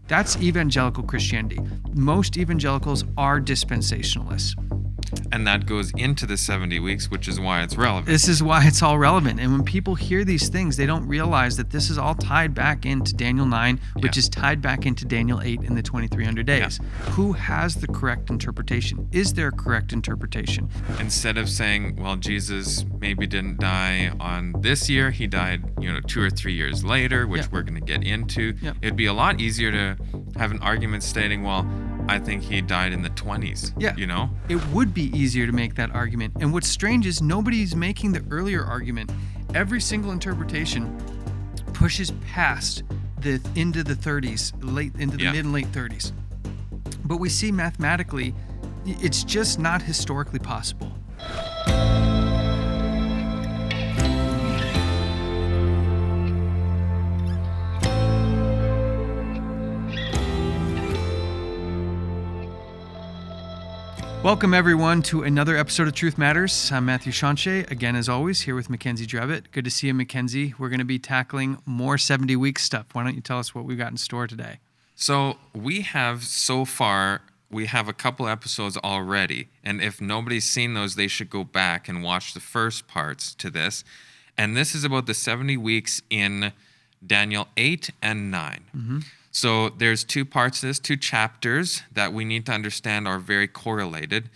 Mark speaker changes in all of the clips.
Speaker 1: That's evangelical Christianity. Most evangelicals are dispensationalists.
Speaker 2: And that goes into the 70 weeks, which is why it's relevant.
Speaker 1: This is why it's all relevant. And when people hear these things, they don't realize that this is all tied back into Daniel 9, which is tied back into Daniel 8 in the 2300 days. Yeah. Who has the correct interpretation? Is there a correct interpretation?
Speaker 2: Instead of saying, well, Jesus maybe didn't die on this year, he died, 2 or 3 years later, which we're going to get into. Yeah. It'd be a lot easier to have an argument stating, well, I think he died in the 20s.
Speaker 1: Yeah. It would be easier to make that argument. And what's strange is nobody's making the earlier argument. Every single interpretation pushes past into the 30s, mid and late 30s. But we see mathematically, it's just not historically possible. Welcome, everyone, to another episode of Truth Matters. I'm Matthew Schanche, again, as always, here with MacKenzie Drebit. Good to see you, MacKenzie. We're going to be tackling more 70-week stuff. Why don't you tell us what we've got in store today?
Speaker 2: So we have a couple episodes already, and if nobody's seen those, they should go back and watch the first parts to this. And this is about the 70 weeks in Daniel 8 and 9. Mm-hmm. So there's two parts to this, two chapters that we need to understand are very correlated.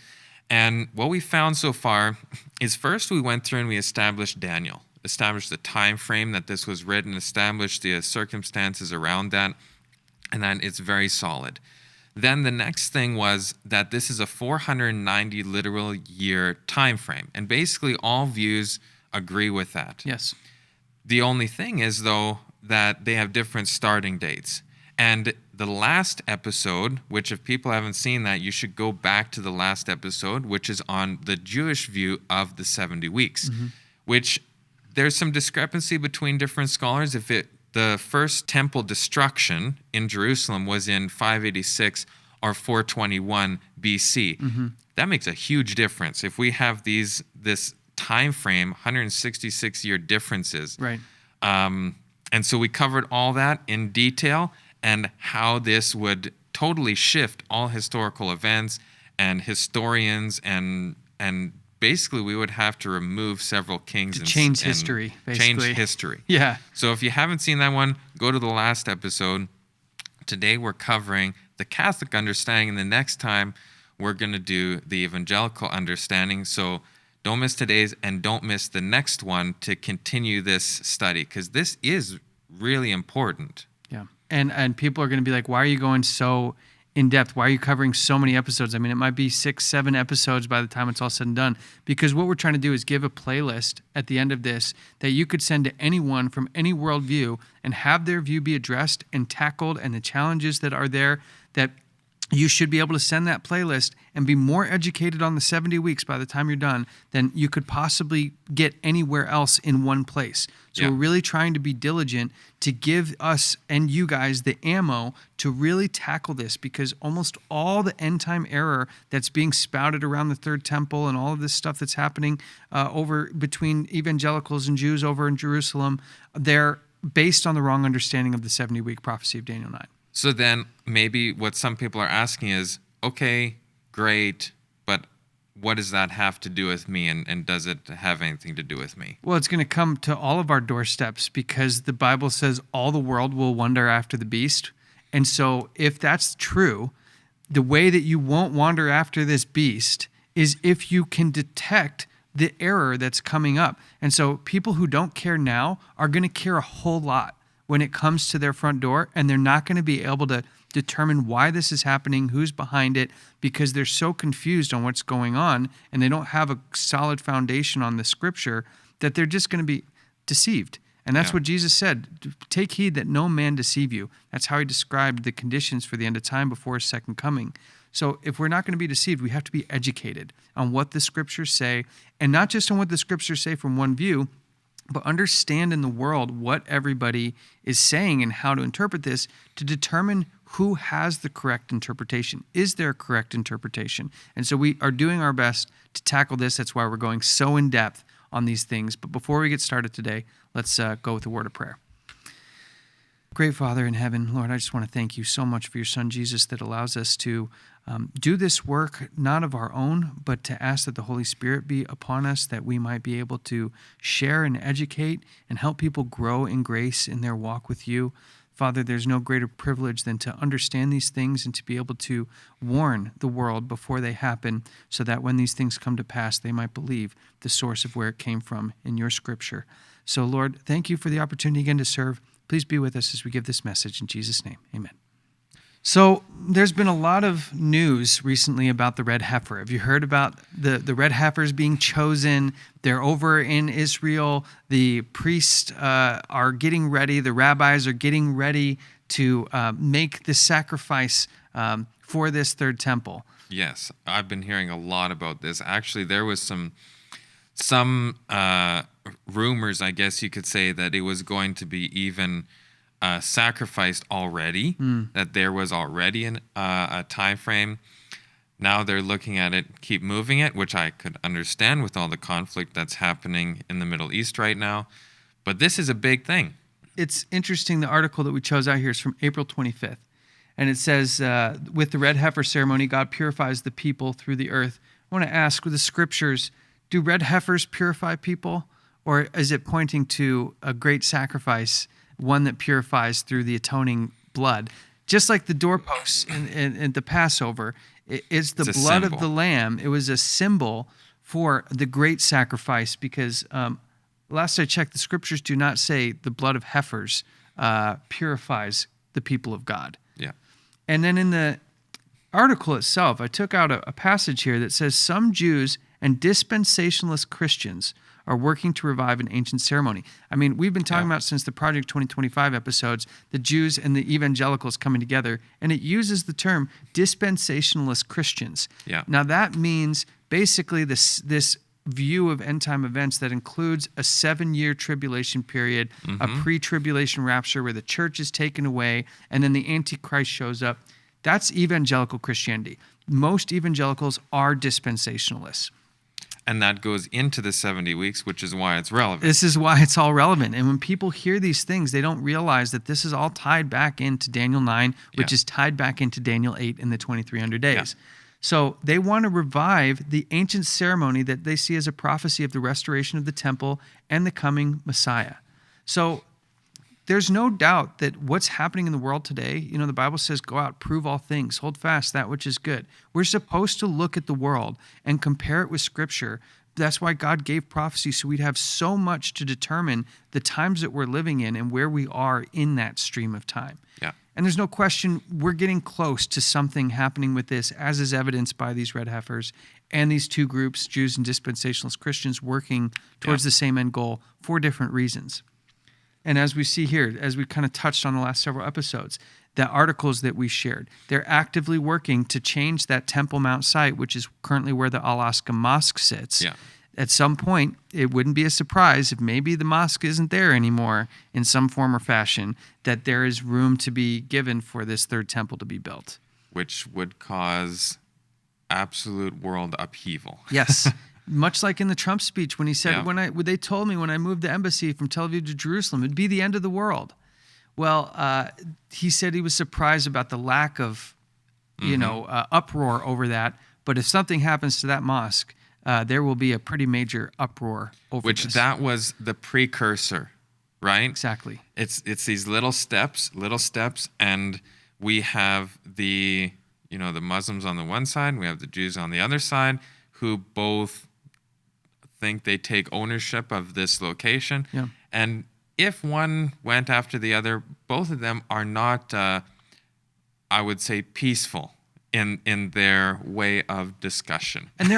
Speaker 2: And what we found so far is first we went through and we established Daniel, established the time frame that this was written, established the circumstances around that, and then it's very solid. Then the next thing was that this is a 490 literal year time frame. And basically all views agree with that.
Speaker 1: Yes.
Speaker 2: The only thing is, though, that they have different starting dates. And the last episode, which if people haven't seen that, you should go back to the last episode, which is on the Jewish view of the 70 weeks, which there's some discrepancy between different scholars. The first temple destruction in Jerusalem was in 586 or 421 BC. That makes a huge difference. If we have this time frame, 166-year differences.
Speaker 1: Right.
Speaker 2: And so we covered all that in detail, and how this would totally shift all historical events and historians, and basically we would have to remove several kings
Speaker 1: to change history, basically.
Speaker 2: Change history.
Speaker 1: Yeah.
Speaker 2: So if you haven't seen that one, go to the last episode. Today we're covering the Catholic understanding, and the next time we're going to do the Evangelical understanding. So don't miss today's and don't miss the next one to continue this study, because this is really important.
Speaker 1: Yeah. And people are going to be like, why are you going so in depth? Why are you covering so many episodes? I mean, it might be 6-7 episodes by the time it's all said and done, because what we're trying to do is give a playlist at the end of this that you could send to anyone from any worldview and have their view be addressed and tackled, and the challenges that are there, that you should be able to send that playlist and be more educated on the 70 weeks by the time you're done than you could possibly get anywhere else in one place. So we're really trying to be diligent to give us and you guys the ammo to really tackle this, because almost all the end time error that's being spouted around the Third Temple and all of this stuff that's happening over between evangelicals and Jews over in Jerusalem, they're based on the wrong understanding of the 70-week prophecy of Daniel 9.
Speaker 2: So then maybe what some people are asking is, okay, great, but what does that have to do with me, and does it have anything to do with me?
Speaker 1: Well, it's going to come to all of our doorsteps, because the Bible says all the world will wander after the beast. And so if that's true, the way that you won't wander after this beast is if you can detect the error that's coming up. And so people who don't care now are going to care a whole lot when it comes to their front door, and they're not going to be able to determine why this is happening, who's behind it, because they're so confused on what's going on, and they don't have a solid foundation on the scripture, that they're just going to be deceived. And that's what Jesus said, take heed that no man deceive you. That's how he described the conditions for the end of time before his second coming. So if we're not going to be deceived, we have to be educated on what the scriptures say, and not just on what the scriptures say from one view, but understand in the world what everybody is saying and how to interpret this to determine who has the correct interpretation. Is there a correct interpretation? And so we are doing our best to tackle this. That's why we're going so in depth on these things. But before we get started today, let's go with a word of prayer. Great Father in heaven, Lord, I just want to thank you so much for your Son, Jesus, that allows us to do this work, not of our own, but to ask that the Holy Spirit be upon us, that we might be able to share and educate and help people grow in grace in their walk with you. Father, there's no greater privilege than to understand these things and to be able to warn the world before they happen, so that when these things come to pass, they might believe the source of where it came from in your scripture. So, Lord, thank you for the opportunity again to serve. Please be with us as we give this message in Jesus' name. Amen. So there's been a lot of news recently about the red heifer. Have you heard about the red heifers being chosen? They're over in Israel. The priests are getting ready. The rabbis are getting ready to make the sacrifice for this third temple.
Speaker 2: Yes, I've been hearing a lot about this. Actually, there was some rumors, I guess you could say, that it was going to be even sacrificed already, that there was already a time frame. Now they're looking at it, keep moving it, which I could understand with all the conflict that's happening in the Middle East right now. But this is a big thing. It's
Speaker 1: interesting, the article that we chose out here is from April 25th. And it says, with the red heifer ceremony, God purifies the people through the earth. I want to ask, with the scriptures, do red heifers purify people? Or is it pointing to a great sacrifice, one that purifies through the atoning blood? Just like the doorposts in the Passover, it's the blood of the lamb. It was a symbol for the great sacrifice, because last I checked, the scriptures do not say the blood of heifers purifies the people of God.
Speaker 2: Yeah.
Speaker 1: And then in the article itself, I took out a passage here that says some Jews and dispensationalist Christians are working to revive an ancient ceremony. I mean, we've been talking about since the Project 2025 episodes, the Jews and the evangelicals coming together, and it uses the term dispensationalist Christians.
Speaker 2: Yeah.
Speaker 1: Now that means basically this view of end-time events that includes a 7-year tribulation period, a pre-tribulation rapture where the church is taken away, and then the Antichrist shows up. That's evangelical Christianity. Most evangelicals are dispensationalists.
Speaker 2: And that goes into the 70 weeks, which is why it's relevant.
Speaker 1: This is why it's all relevant. And when people hear these things, they don't realize that this is all tied back into Daniel 9, which is tied back into Daniel 8 in the 2300 days. Yeah. So they want to revive the ancient ceremony that they see as a prophecy of the restoration of the temple and the coming Messiah. So there's no doubt that what's happening in the world today, the Bible says, go out, prove all things, hold fast that which is good. We're supposed to look at the world and compare it with Scripture. That's why God gave prophecy, so we'd have so much to determine the times that we're living in and where we are in that stream of time.
Speaker 2: Yeah.
Speaker 1: And there's no question we're getting close to something happening with this, as is evidenced by these red heifers and these two groups, Jews and dispensationalist Christians, working towards the same end goal for different reasons. And as we see here, as we kind of touched on the last several episodes, the articles that we shared, they're actively working to change that Temple Mount site, which is currently where the Al-Aqsa Mosque sits.
Speaker 2: Yeah.
Speaker 1: At some point, it wouldn't be a surprise if maybe the mosque isn't there anymore in some form or fashion, that there is room to be given for this third temple to be built.
Speaker 2: Which would cause absolute world upheaval.
Speaker 1: Yes. Much like in the Trump speech when he said, they told me when I moved the embassy from Tel Aviv to Jerusalem, it'd be the end of the world. Well, he said he was surprised about the lack of, uproar over that. But if something happens to that mosque, there will be a pretty major uproar over this.
Speaker 2: That was the precursor, right?
Speaker 1: Exactly.
Speaker 2: It's these little steps, and we have the Muslims on the one side, we have the Jews on the other side, who both think they take ownership of this location.
Speaker 1: Yeah.
Speaker 2: And if one went after the other, both of them are not, I would say, peaceful in their way of discussion.
Speaker 1: And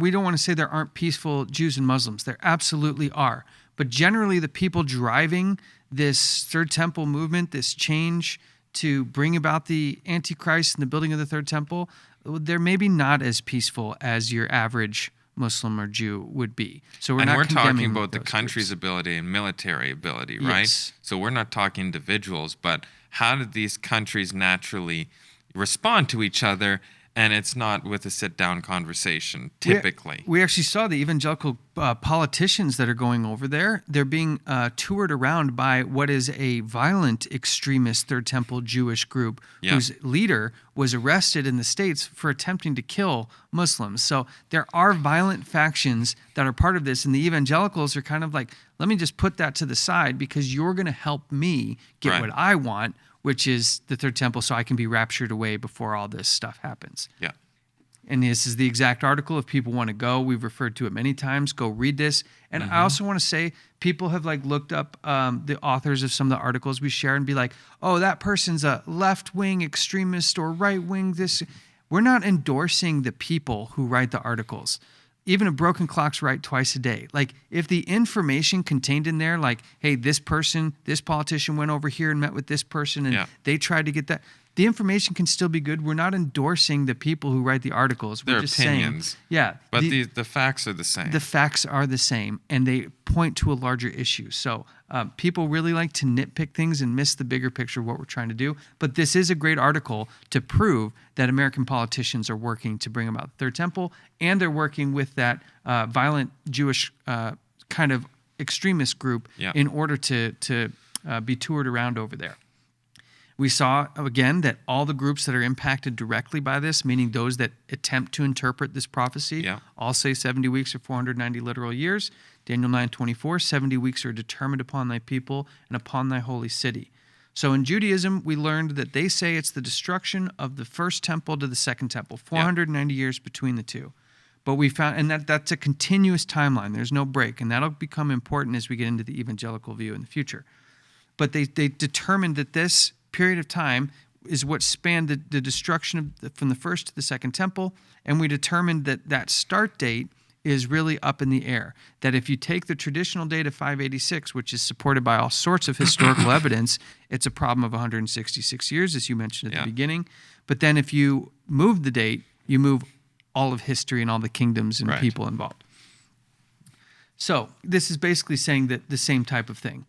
Speaker 1: we don't want to say there aren't peaceful Jews and Muslims. There absolutely are. But generally, the people driving this Third Temple movement, this change to bring about the Antichrist and the building of the Third Temple, they're maybe not as peaceful as your average Muslim or Jew would be. So we're
Speaker 2: talking about the country's ability and military ability, right?
Speaker 1: Yes.
Speaker 2: So we're not talking individuals, but how did these countries naturally respond to each other and it's not with a sit-down conversation, typically.
Speaker 1: We actually saw the evangelical politicians that are going over there. They're being toured around by what is a violent extremist Third Temple Jewish group whose leader was arrested in the States for attempting to kill Muslims. So there are violent factions that are part of this, and the evangelicals are kind of like, let me just put that to the side because you're going to help me get what I want, which is the Third Temple, so I can be raptured away before all this stuff happens.
Speaker 2: Yeah.
Speaker 1: And this is the exact article. If people want to go, we've referred to it many times. Go read this. And I also want to say, people have like looked up the authors of some of the articles we share and be like, oh, that person's a left-wing extremist or right-wing this. We're not endorsing the people who write the articles. Even a broken clock's right twice a day. Like, if the information contained in there, like, hey, this politician went over here and met with this person and they tried to get that, the information can still be good. We're not endorsing the people who write the articles. We're
Speaker 2: Their
Speaker 1: just
Speaker 2: opinions.
Speaker 1: Saying,
Speaker 2: but the facts are the same.
Speaker 1: The facts are the same, and they point to a larger issue. So people really like to nitpick things and miss the bigger picture of what we're trying to do. But this is a great article to prove that American politicians are working to bring about the Third Temple, and they're working with that violent Jewish kind of extremist group in order to be toured around over there. We saw, again, that all the groups that are impacted directly by this, meaning those that attempt to interpret this prophecy, all say 70 weeks or 490 literal years. Daniel 9:24, 70 weeks are determined upon thy people and upon thy holy city. So in Judaism, we learned that they say it's the destruction of the first temple to the second temple, 490 years between the two. But we found, and that's a continuous timeline. There's no break, and that'll become important as we get into the evangelical view in the future. But they determined that this period of time is what spanned the destruction from the first to the second temple, and we determined that start date is really up in the air. That if you take the traditional date of 586, which is supported by all sorts of historical evidence, it's a problem of 166 years, as you mentioned at the beginning. But then if you move the date, you move all of history and all the kingdoms and people involved. So this is basically saying that the same type of thing.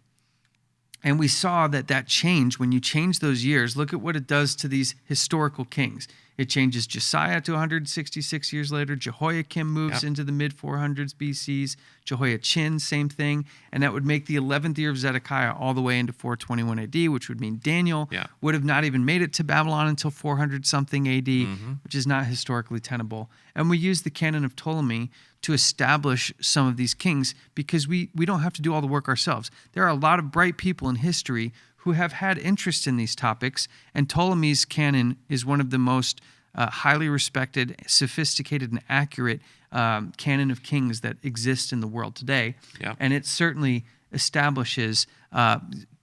Speaker 1: And we saw that change, when you change those years, look at what it does to these historical kings. It changes Josiah to 166 years later. Jehoiakim moves into the mid-400s BCs. Jehoiachin, same thing. And that would make the 11th year of Zedekiah all the way into 421 AD, which would mean Daniel would have not even made it to Babylon until 400-something AD, which is not historically tenable. And we use the canon of Ptolemy to establish some of these kings because we don't have to do all the work ourselves. There are a lot of bright people in history who have had interest in these topics, and Ptolemy's canon is one of the most highly respected, sophisticated, and accurate canon of kings that exists in the world today. And it certainly establishes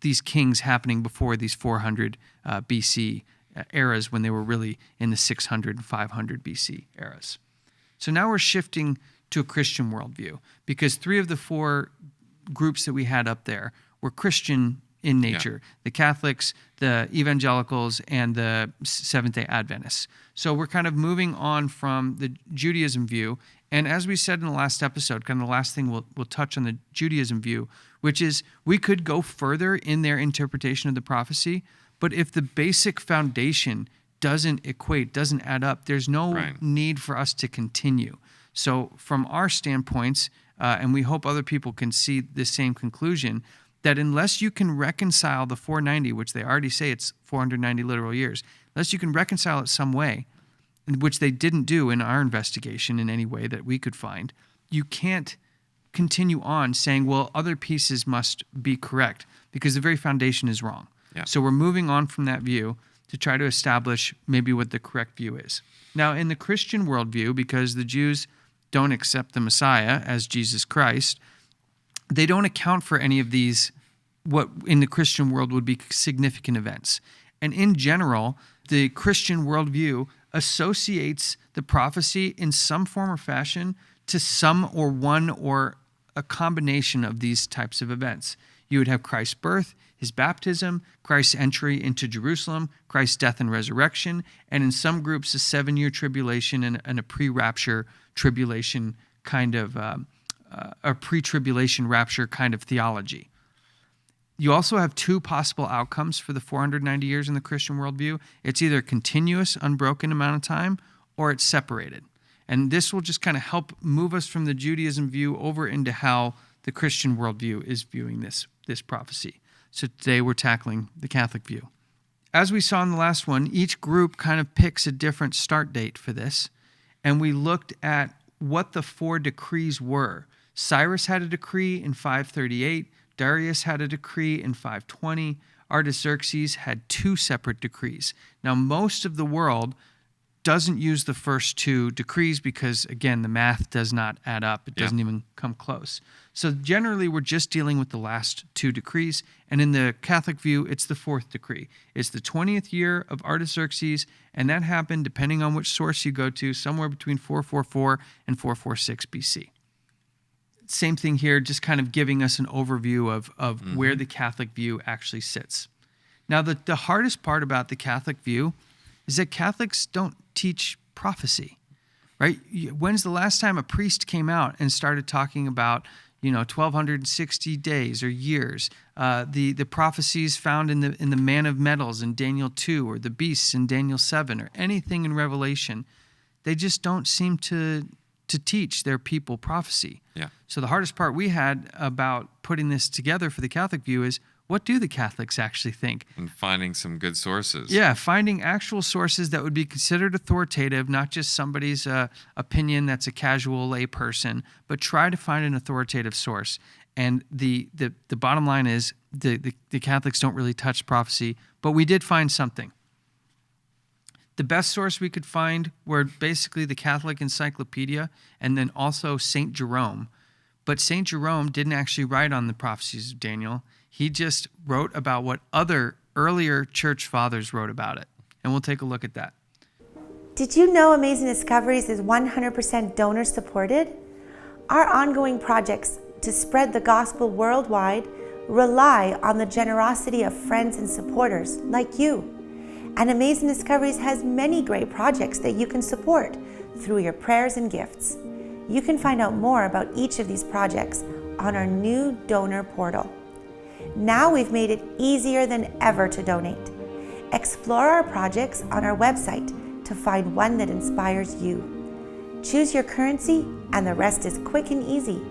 Speaker 1: these kings happening before these 400 BC eras, when they were really in the 600 and 500 BC eras. So now we're shifting to a Christian worldview, because 3 of the 4 groups that we had up there were Christian in nature: the Catholics, the Evangelicals, and the Seventh-day Adventists. So we're kind of moving on from the Judaism view, and as we said in the last episode, kind of the last thing we'll touch on the Judaism view, which is we could go further in their interpretation of the prophecy, but if the basic foundation doesn't equate, doesn't add up, there's no need for us to continue. So from our standpoints, and we hope other people can see the same conclusion, that unless you can reconcile the 490, which they already say it's 490 literal years, unless you can reconcile it some way, which they didn't do in our investigation in any way that we could find, you can't continue on saying, well, other pieces must be correct, because the very foundation is wrong. So we're moving on from that view to try to establish maybe what the correct view is. Now, in the Christian worldview, because the Jews don't accept the Messiah as Jesus Christ, they don't account for any of these, what in the Christian world would be significant events. And in general, the Christian worldview associates the prophecy in some form or fashion to some or one or a combination of these types of events. You would have Christ's birth, his baptism, Christ's entry into Jerusalem, Christ's death and resurrection, and in some groups, a 7-year tribulation and a pre-rapture tribulation kind of, a pre-tribulation rapture kind of theology. You also have 2 possible outcomes for the 490 years in the Christian worldview. It's either a continuous, unbroken amount of time, or it's separated. And this will just kind of help move us from the Judaism view over into how the Christian worldview is viewing this prophecy. So today we're tackling the Catholic view. As we saw in the last one, each group kind of picks a different start date for this. And we looked at what the 4 decrees were. Cyrus had a decree in 538. Darius had a decree in 520. Artaxerxes had 2 separate decrees. Now, most of the world doesn't use the first 2 decrees because, again, the math does not add up. It doesn't even come close. So generally, we're just dealing with the last 2 decrees. And in the Catholic view, it's the 4th decree. It's the 20th year of Artaxerxes, and that happened, depending on which source you go to, somewhere between 444 and 446 BC. Same thing here, just kind of giving us an overview of where the Catholic view actually sits. Now, the hardest part about the Catholic view is that Catholics don't teach prophecy, right? When's the last time a priest came out and started talking about, 1,260 days or years, the prophecies found in the Man of Metals in Daniel 2, or the beasts in Daniel 7, or anything in Revelation? They just don't seem to teach their people prophecy.
Speaker 2: Yeah.
Speaker 1: So the hardest part we had about putting this together for the Catholic view is, what do the Catholics actually think?
Speaker 2: And finding some good sources.
Speaker 1: Yeah, finding actual sources that would be considered authoritative, not just somebody's opinion that's a casual lay person, but try to find an authoritative source. And the bottom line is the Catholics don't really touch prophecy, but we did find something. The best source we could find were basically the Catholic Encyclopedia and then also St. Jerome. But St. Jerome didn't actually write on the prophecies of Daniel. He just wrote about what other earlier church fathers wrote about it. And we'll take a look at that.
Speaker 3: Did you know Amazing Discoveries is 100% donor supported? Our ongoing projects to spread the gospel worldwide rely on the generosity of friends and supporters like you. And Amazing Discoveries has many great projects that you can support through your prayers and gifts. You can find out more about each of these projects on our new donor portal. Now we've made it easier than ever to donate. Explore our projects on our website to find one that inspires you. Choose your currency and the rest is quick and easy.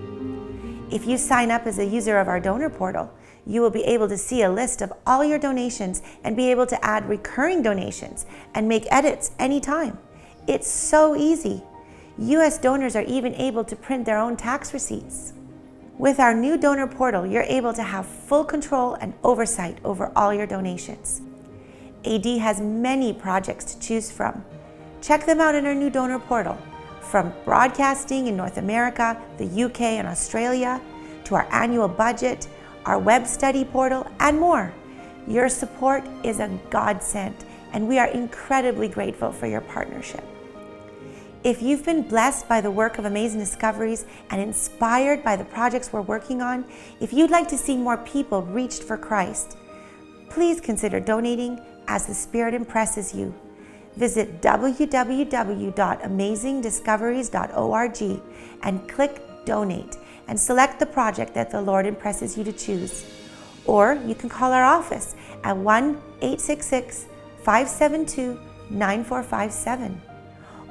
Speaker 3: If you sign up as a user of our donor portal, you will be able to see a list of all your donations and be able to add recurring donations and make edits anytime. It's so easy. U.S. donors are even able to print their own tax receipts. With our new donor portal, you're able to have full control and oversight over all your donations. AD has many projects to choose from. Check them out in our new donor portal. From broadcasting in North America, the UK, and Australia, to our annual budget, our web study portal, and more. Your support is a godsend, and we are incredibly grateful for your partnership. If you've been blessed by the work of Amazing Discoveries and inspired by the projects we're working on, if you'd like to see more people reached for Christ, please consider donating as the Spirit impresses you. Visit www.amazingdiscoveries.org and click Donate and select the project that the Lord impresses you to choose. Or you can call our office at 1-866-572-9457.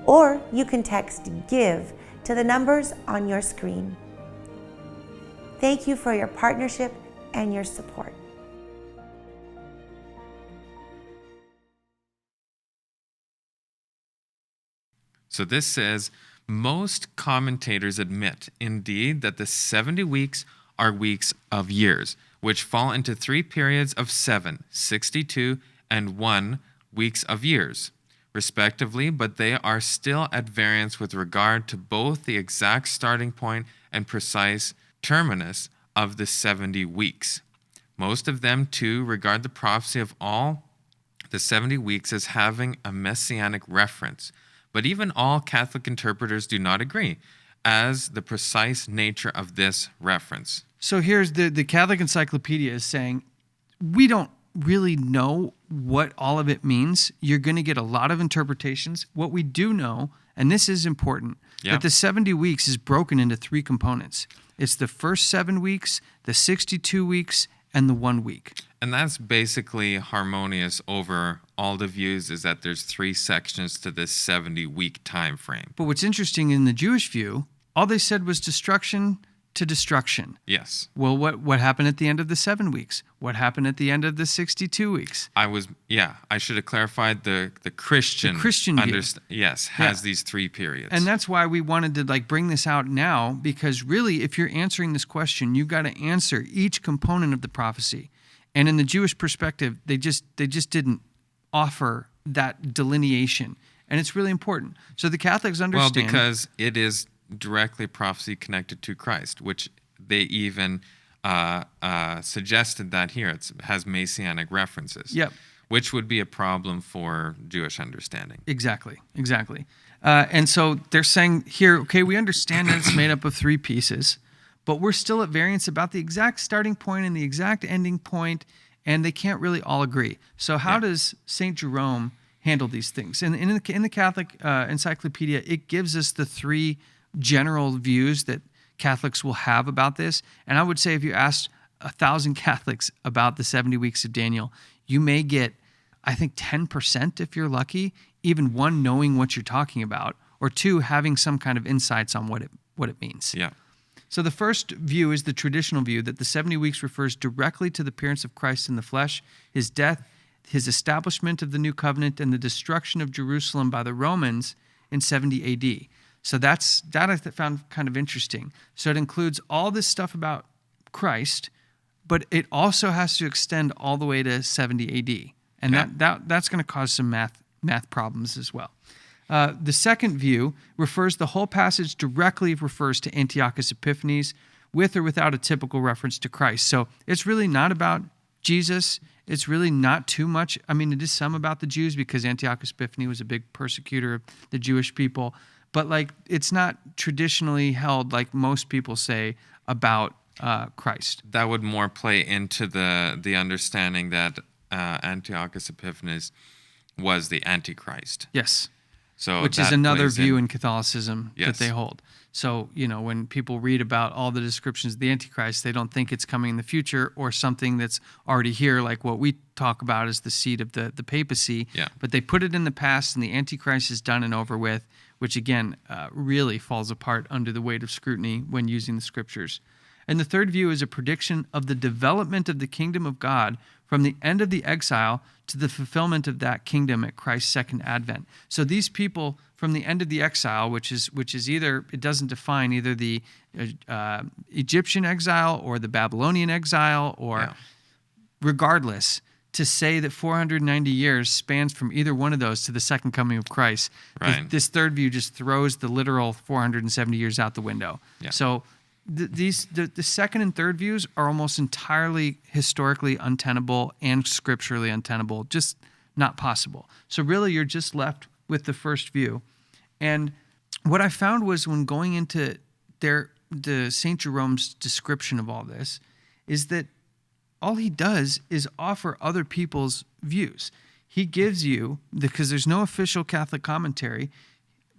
Speaker 3: Or you can text GIVE to the numbers on your screen. Thank you for your partnership and your support.
Speaker 2: So this says, most commentators admit, indeed, that the 70 weeks are weeks of years, which fall into 3 periods of 7, 62, and 1 weeks of years, respectively, but they are still at variance with regard to both the exact starting point and precise terminus of the 70 weeks. Most of them, too, regard the prophecy of all the 70 weeks as having a messianic reference. But even all Catholic interpreters do not agree as the precise nature of this reference.
Speaker 1: So here's the Catholic Encyclopedia is saying, we don't really know what all of it means. You're going to get a lot of interpretations. What we do know, and this is important, that the 70 weeks is broken into 3 components. It's the first 7 weeks, the 62 weeks, and the 1 week.
Speaker 2: And that's basically harmonious over all the views, is that there's 3 sections to this 70-week time frame.
Speaker 1: But what's interesting in the Jewish view, all they said was destruction to destruction.
Speaker 2: Yes.
Speaker 1: Well, what happened at the end of the 7 weeks? What happened at the end of the 62 weeks?
Speaker 2: I should have clarified the Christian.
Speaker 1: The Christian view.
Speaker 2: Has these 3 periods.
Speaker 1: And that's why we wanted to bring this out now, because really, if you're answering this question, you've got to answer each component of the prophecy. And in the Jewish perspective, they just didn't offer that delineation. And it's really important. So the Catholics understand.
Speaker 2: Well, because it is directly prophecy connected to Christ, which they even suggested that here. It has messianic references.
Speaker 1: Yep.
Speaker 2: Which would be a problem for Jewish understanding.
Speaker 1: Exactly. And so they're saying here, okay, we understand that it's made up of 3 pieces, but we're still at variance about the exact starting point and the exact ending point, and they can't really all agree. So how does St. Jerome handle these things? And in the Catholic Encyclopedia, it gives us the 3 general views that Catholics will have about this. And I would say if you asked 1,000 Catholics about the 70 weeks of Daniel, you may get, I think, 10% if you're lucky, even 1 knowing what you're talking about, or 2 having some kind of insights on what it means.
Speaker 2: Yeah.
Speaker 1: So the first view is the traditional view that the 70 weeks refers directly to the appearance of Christ in the flesh, his death, his establishment of the new covenant, and the destruction of Jerusalem by the Romans in 70 AD. So that I found kind of interesting. So it includes all this stuff about Christ, but it also has to extend all the way to 70 AD. And that's going to cause some math problems as well. The second view refers the whole passage directly refers to Antiochus Epiphanes, with or without a typical reference to Christ. So it's really not about Jesus. It's really not too much. I mean, it is some about the Jews because Antiochus Epiphanes was a big persecutor of the Jewish people. But it's not traditionally held like most people say about Christ.
Speaker 2: That would more play into the understanding that Antiochus Epiphanes was the Antichrist.
Speaker 1: Yes.
Speaker 2: So
Speaker 1: which is another view in Catholicism that they hold. So, when people read about all the descriptions of the Antichrist, they don't think it's coming in the future or something that's already here, like what we talk about as the seat of the papacy.
Speaker 2: Yeah.
Speaker 1: But they put it in the past, and the Antichrist is done and over with, which, again, really falls apart under the weight of scrutiny when using the scriptures. And the third view is a prediction of the development of the kingdom of God from the end of the exile to the fulfillment of that kingdom at Christ's second advent. So these people from the end of the exile, which is either, it doesn't define either the Egyptian exile or the Babylonian exile, or regardless, to say that 490 years spans from either one of those to the second coming of Christ.
Speaker 2: Right.
Speaker 1: This third view just throws the literal 470 years out the window.
Speaker 2: Yeah.
Speaker 1: So the second and third views are almost entirely historically untenable and scripturally untenable, just not possible. So really, you're just left with the first view. And what I found was when going into the St. Jerome's description of all this is that all he does is offer other people's views. He gives you, because there's no official Catholic commentary,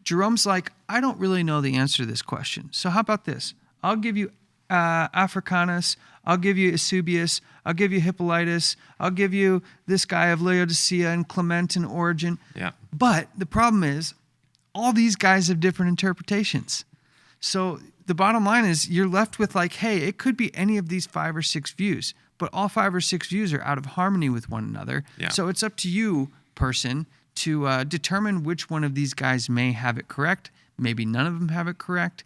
Speaker 1: Jerome's like, I don't really know the answer to this question. So how about this? I'll give you Africanus, I'll give you Eusebius, I'll give you Hippolytus, I'll give you this guy of Laodicea and Clement and Origen.
Speaker 2: Yeah.
Speaker 1: But the problem is, all these guys have different interpretations. So the bottom line is you're left with hey, it could be any of these 5 or 6 views, but all 5 or 6 views are out of harmony with one another.
Speaker 2: Yeah.
Speaker 1: So it's up to you, person, to determine which one of these guys may have it correct. Maybe none of them have it correct.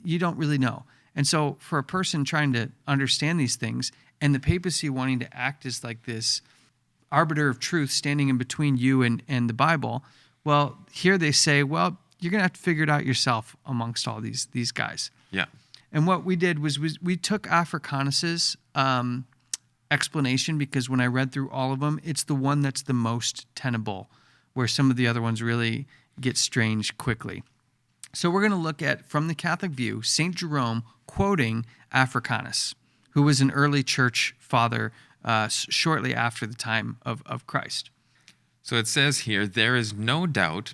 Speaker 1: You don't really know. And so for a person trying to understand these things and the papacy wanting to act as this arbiter of truth standing in between you and the Bible, well, here they say, well, you're going to have to figure it out yourself amongst all these guys.
Speaker 2: Yeah.
Speaker 1: And what we did was we took Africanus's explanation, because when I read through all of them, it's the one that's the most tenable, where some of the other ones really get strange quickly. So we're going to look at, from the Catholic view, St. Jerome quoting Africanus, who was an early church father shortly after the time of Christ.
Speaker 2: So it says here, there is no doubt,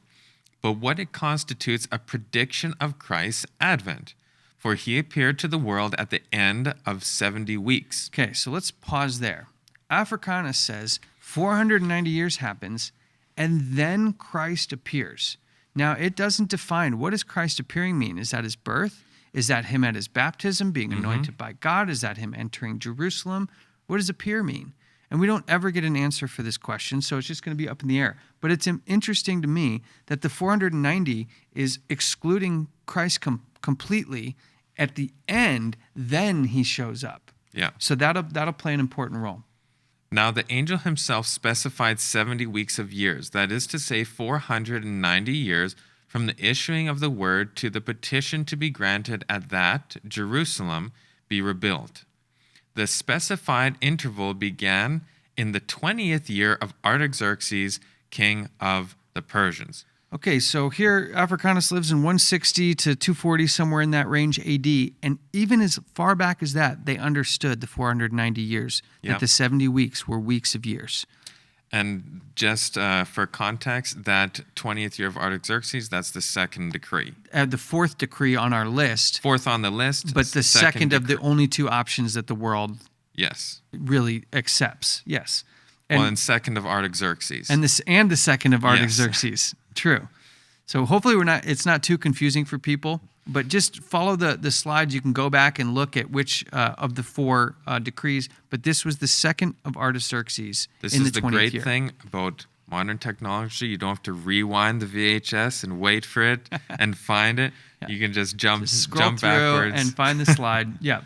Speaker 2: but what it constitutes a prediction of Christ's advent, for he appeared to the world at the end of 70 weeks.
Speaker 1: Okay, so let's pause there. Africanus says 490 years happens, and then Christ appears. Now, it doesn't define, what does Christ appearing mean? Is that his birth? Is that him at his baptism, being anointed by God? Is that him entering Jerusalem? What does appear mean? And we don't ever get an answer for this question, so it's just going to be up in the air. But it's interesting to me that the 490 is excluding Christ completely. At the end, then he shows up.
Speaker 2: Yeah.
Speaker 1: So that'll play an important role.
Speaker 2: Now the angel himself specified 70 weeks of years, that is to say 490 years from the issuing of the word to the petition to be granted at that Jerusalem be rebuilt. The specified interval began in the 20th year of Artaxerxes, king of the Persians.
Speaker 1: Okay, so here Africanus lives in 160 to 240, somewhere in that range AD. And even as far back as that, they understood the 490 years, that the 70 weeks were weeks of years.
Speaker 2: And just for context, that 20th year of Artaxerxes, that's the second decree.
Speaker 1: The fourth decree on our list.
Speaker 2: Fourth on the list.
Speaker 1: But the second of the only two options that the world really accepts. Yes.
Speaker 2: And second of Artaxerxes.
Speaker 1: And the second of Artaxerxes. Yes. True. So hopefully it's not too confusing for people, but just follow the slides. You can go back and look at which of the four decrees, but this was the second of Artaxerxes
Speaker 2: in the 20th year. This is the great thing about modern technology. You don't have to rewind the VHS and wait for it and find it. Yeah. You can just jump backwards
Speaker 1: and find the slide. Yeah.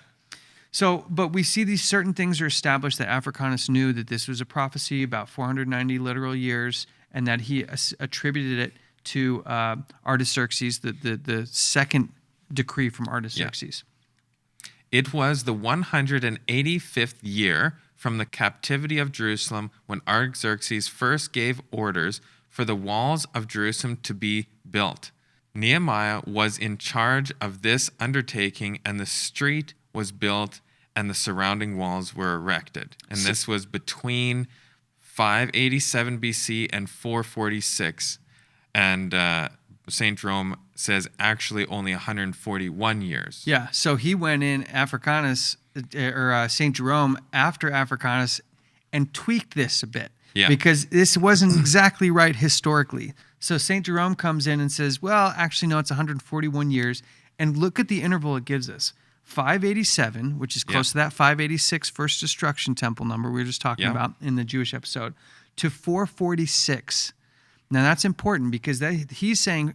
Speaker 1: So, but we see these certain things are established that Africanus knew that this was a prophecy about 490 literal years, and that he attributed it to Artaxerxes, the second decree from Artaxerxes.
Speaker 2: Yeah. It was the 185th year from the captivity of Jerusalem when Artaxerxes first gave orders for the walls of Jerusalem to be built. Nehemiah was in charge of this undertaking, and the street was built and the surrounding walls were erected. And this was between 587 BC and 446. And St. Jerome says actually only 141 years.
Speaker 1: Yeah, so he went in, Africanus, or St. Jerome, after Africanus, and tweaked this a bit.
Speaker 2: Yeah.
Speaker 1: Because this wasn't exactly right historically. So St. Jerome comes in and says, well, actually, no, it's 141 years. And look at the interval it gives us. 587, which is close to that 586 first destruction temple number we were just talking about in the Jewish episode, to 446. Now that's important because he's saying,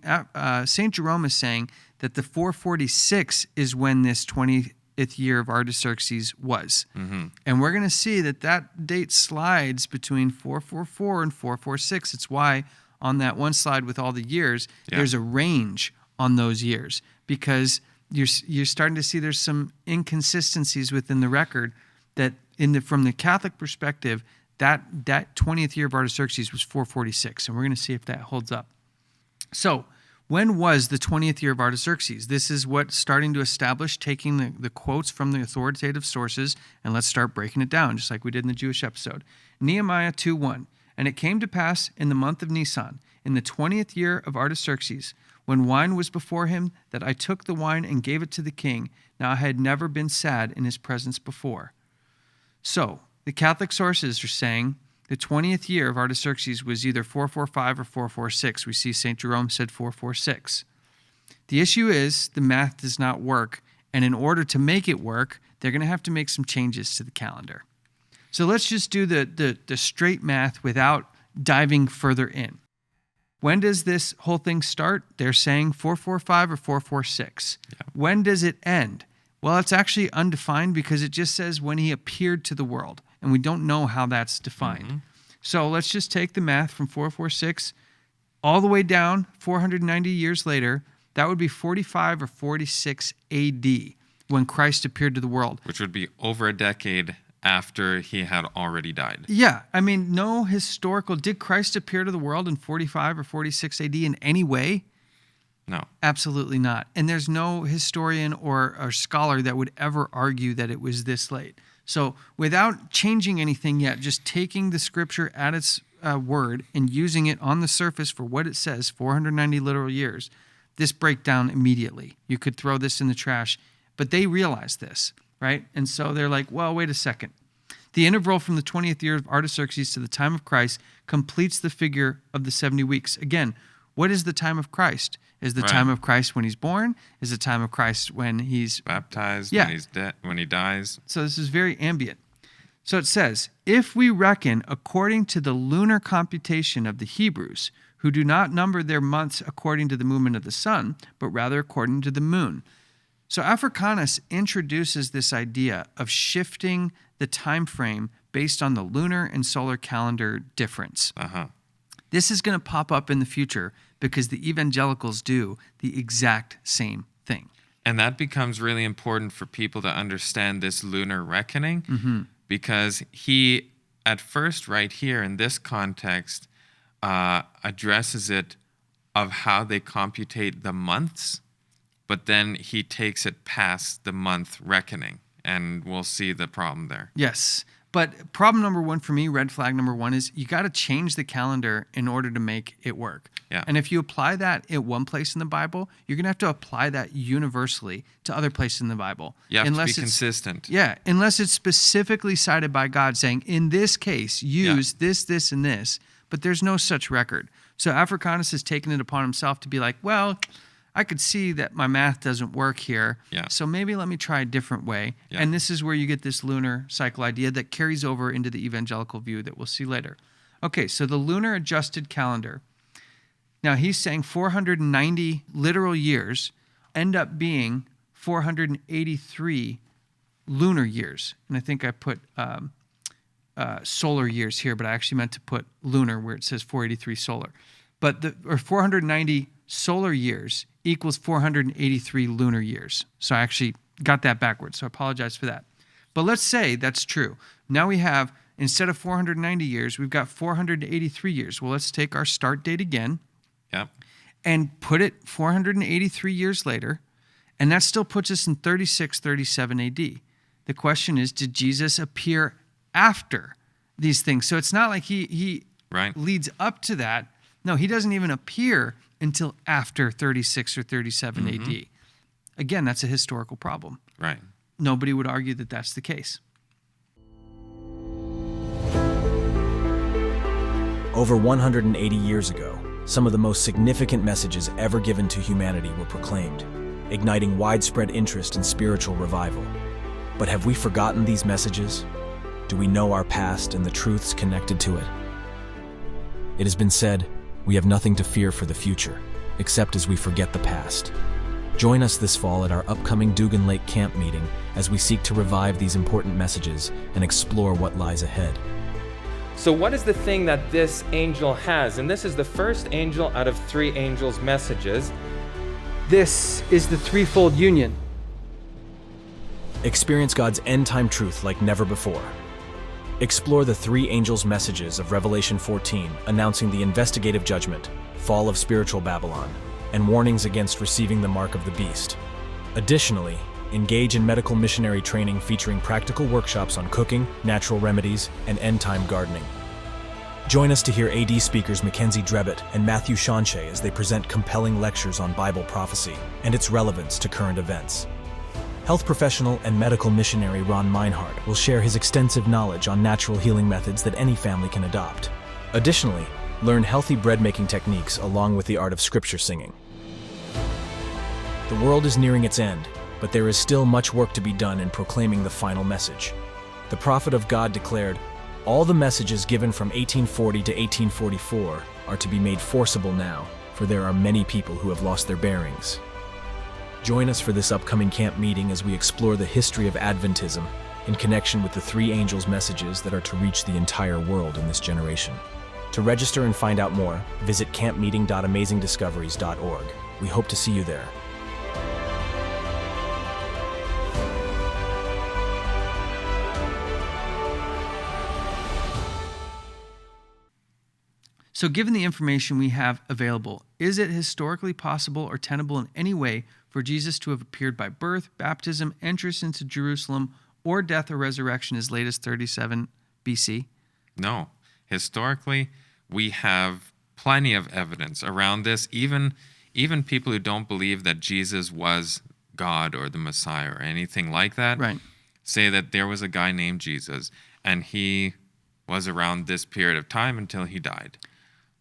Speaker 1: St. Jerome is saying that the 446 is when this 20th year of Artaxerxes was. Mm-hmm. And we're going to see that date slides between 444 and 446. It's why on that one slide with all the years, there's a range on those years, because you're starting to see there's some inconsistencies within the record that from the Catholic perspective, that 20th year of Artaxerxes was 446, and we're going to see if that holds up. So when was the 20th year of Artaxerxes? This is what's starting to establish, taking the quotes from the authoritative sources, and let's start breaking it down, just like we did in the Jewish episode. Nehemiah 2:1, and it came to pass in the month of Nisan, in the 20th year of Artaxerxes, when wine was before him, that I took the wine and gave it to the king. Now I had never been sad in his presence before. So the Catholic sources are saying the 20th year of Artaxerxes was either 445 or 446. We see St. Jerome said 446. The issue is the math does not work, and in order to make it work, they're going to have to make some changes to the calendar. So let's just do the straight math without diving further in. When does this whole thing start? They're saying 445 or 446. Yeah. When does it end? Well, it's actually undefined because it just says when he appeared to the world, and we don't know how that's defined. Mm-hmm. So let's just take the math from 446 all the way down 490 years later. That would be 45 or 46 AD when Christ appeared to the world.
Speaker 2: Which would be over a decade after he had already died.
Speaker 1: Yeah, I mean, no historical... Did Christ appear to the world in 45 or 46 AD in any way?
Speaker 2: No.
Speaker 1: Absolutely not. And there's no historian or scholar that would ever argue that it was this late. So without changing anything yet, just taking the scripture at its word and using it on the surface for what it says, 490 literal years, this breaks down immediately. You could throw this in the trash, but they realize this, right? And so they're like, well, wait a second. The interval from the 20th year of Artaxerxes to the time of Christ completes the figure of the 70 weeks. Again, what is the time of Christ? Is the time of Christ when he's born? Is the time of Christ when he's
Speaker 2: baptized,
Speaker 1: Yeah.
Speaker 2: when he's dead, when he dies?
Speaker 1: So this is very ambient. So it says, if we reckon according to the lunar computation of the Hebrews, who do not number their months according to the movement of the sun, but rather according to the moon. So Africanus introduces this idea of shifting the time frame based on the lunar and solar calendar difference. This is going to pop up in the future because the evangelicals do the exact same thing.
Speaker 2: And that becomes really important for people to understand this lunar reckoning, because he, at first, right here in this context, addresses it of how they computate the months, but then he takes it past the month reckoning, and we'll see the problem there.
Speaker 1: Yes. But problem number one for me, red flag number one, is you got to change the calendar in order to make it work.
Speaker 2: Yeah.
Speaker 1: And if you apply that at one place in the Bible, you're going to have to apply that universally to other places in the Bible.
Speaker 2: You have to be consistent.
Speaker 1: Yeah, unless it's specifically cited by God saying, in this case, use this, this, and this, but there's no such record. So Africanus has taken it upon himself to be like, well, I could see that my math doesn't work here, so maybe let me try a different way. And this is where you get this lunar cycle idea that carries over into the evangelical view that we'll see later. Okay, so the lunar adjusted calendar. Now he's saying 490 literal years end up being 483 lunar years. And I think I put solar years here, but I actually meant to put lunar where it says 483 solar. But 490 solar years equals 483 lunar years. So I actually got that backwards, so I apologize for that. But let's say that's true. Now we have, instead of 490 years, we've got 483 years. Well, let's take our start date again and put it 483 years later, and that still puts us in 3637 AD. The question is, did Jesus appear after these things? So it's not like he leads up to that. No, he doesn't even appear until after 36 or 37 AD. Again, that's a historical problem.
Speaker 2: Right.
Speaker 1: Nobody would argue that that's the case.
Speaker 4: Over 180 years ago, some of the most significant messages ever given to humanity were proclaimed, igniting widespread interest and spiritual revival. But have we forgotten these messages? Do we know our past and the truths connected to it? It has been said, we have nothing to fear for the future, except as we forget the past. Join us this fall at our upcoming Dugan Lake Camp meeting as we seek to revive these important messages and explore what lies ahead.
Speaker 5: So what is the thing that this angel has? And this is the first angel out of 3 angels' messages.
Speaker 1: This is the threefold union.
Speaker 4: Experience God's end-time truth like never before. Explore the 3 angels' messages of Revelation 14, announcing the investigative judgment, fall of spiritual Babylon, and warnings against receiving the mark of the beast. Additionally, engage in medical missionary training featuring practical workshops on cooking, natural remedies, and end-time gardening. Join us to hear AD speakers MacKenzie Drebit and Matthew Schanche as they present compelling lectures on Bible prophecy and its relevance to current events. Health professional and medical missionary Ron Meinhardt will share his extensive knowledge on natural healing methods that any family can adopt. Additionally, learn healthy bread-making techniques along with the art of scripture singing. The world is nearing its end, but there is still much work to be done in proclaiming the final message. The prophet of God declared, all the messages given from 1840 to 1844 are to be made forcible now, for there are many people who have lost their bearings. Join us for this upcoming camp meeting as we explore the history of Adventism in connection with the 3 angels' messages that are to reach the entire world in this generation. To register and find out more, visit campmeeting.amazingdiscoveries.org. We hope to see you there.
Speaker 1: So given the information we have available, is it historically possible or tenable in any way for Jesus to have appeared by birth, baptism, entrance into Jerusalem, or death or resurrection as late as 37 BC?
Speaker 2: No. Historically, we have plenty of evidence around this. Even people who don't believe that Jesus was God or the Messiah or anything like that
Speaker 1: Right.
Speaker 2: say that there was a guy named Jesus. And he was around this period of time until he died.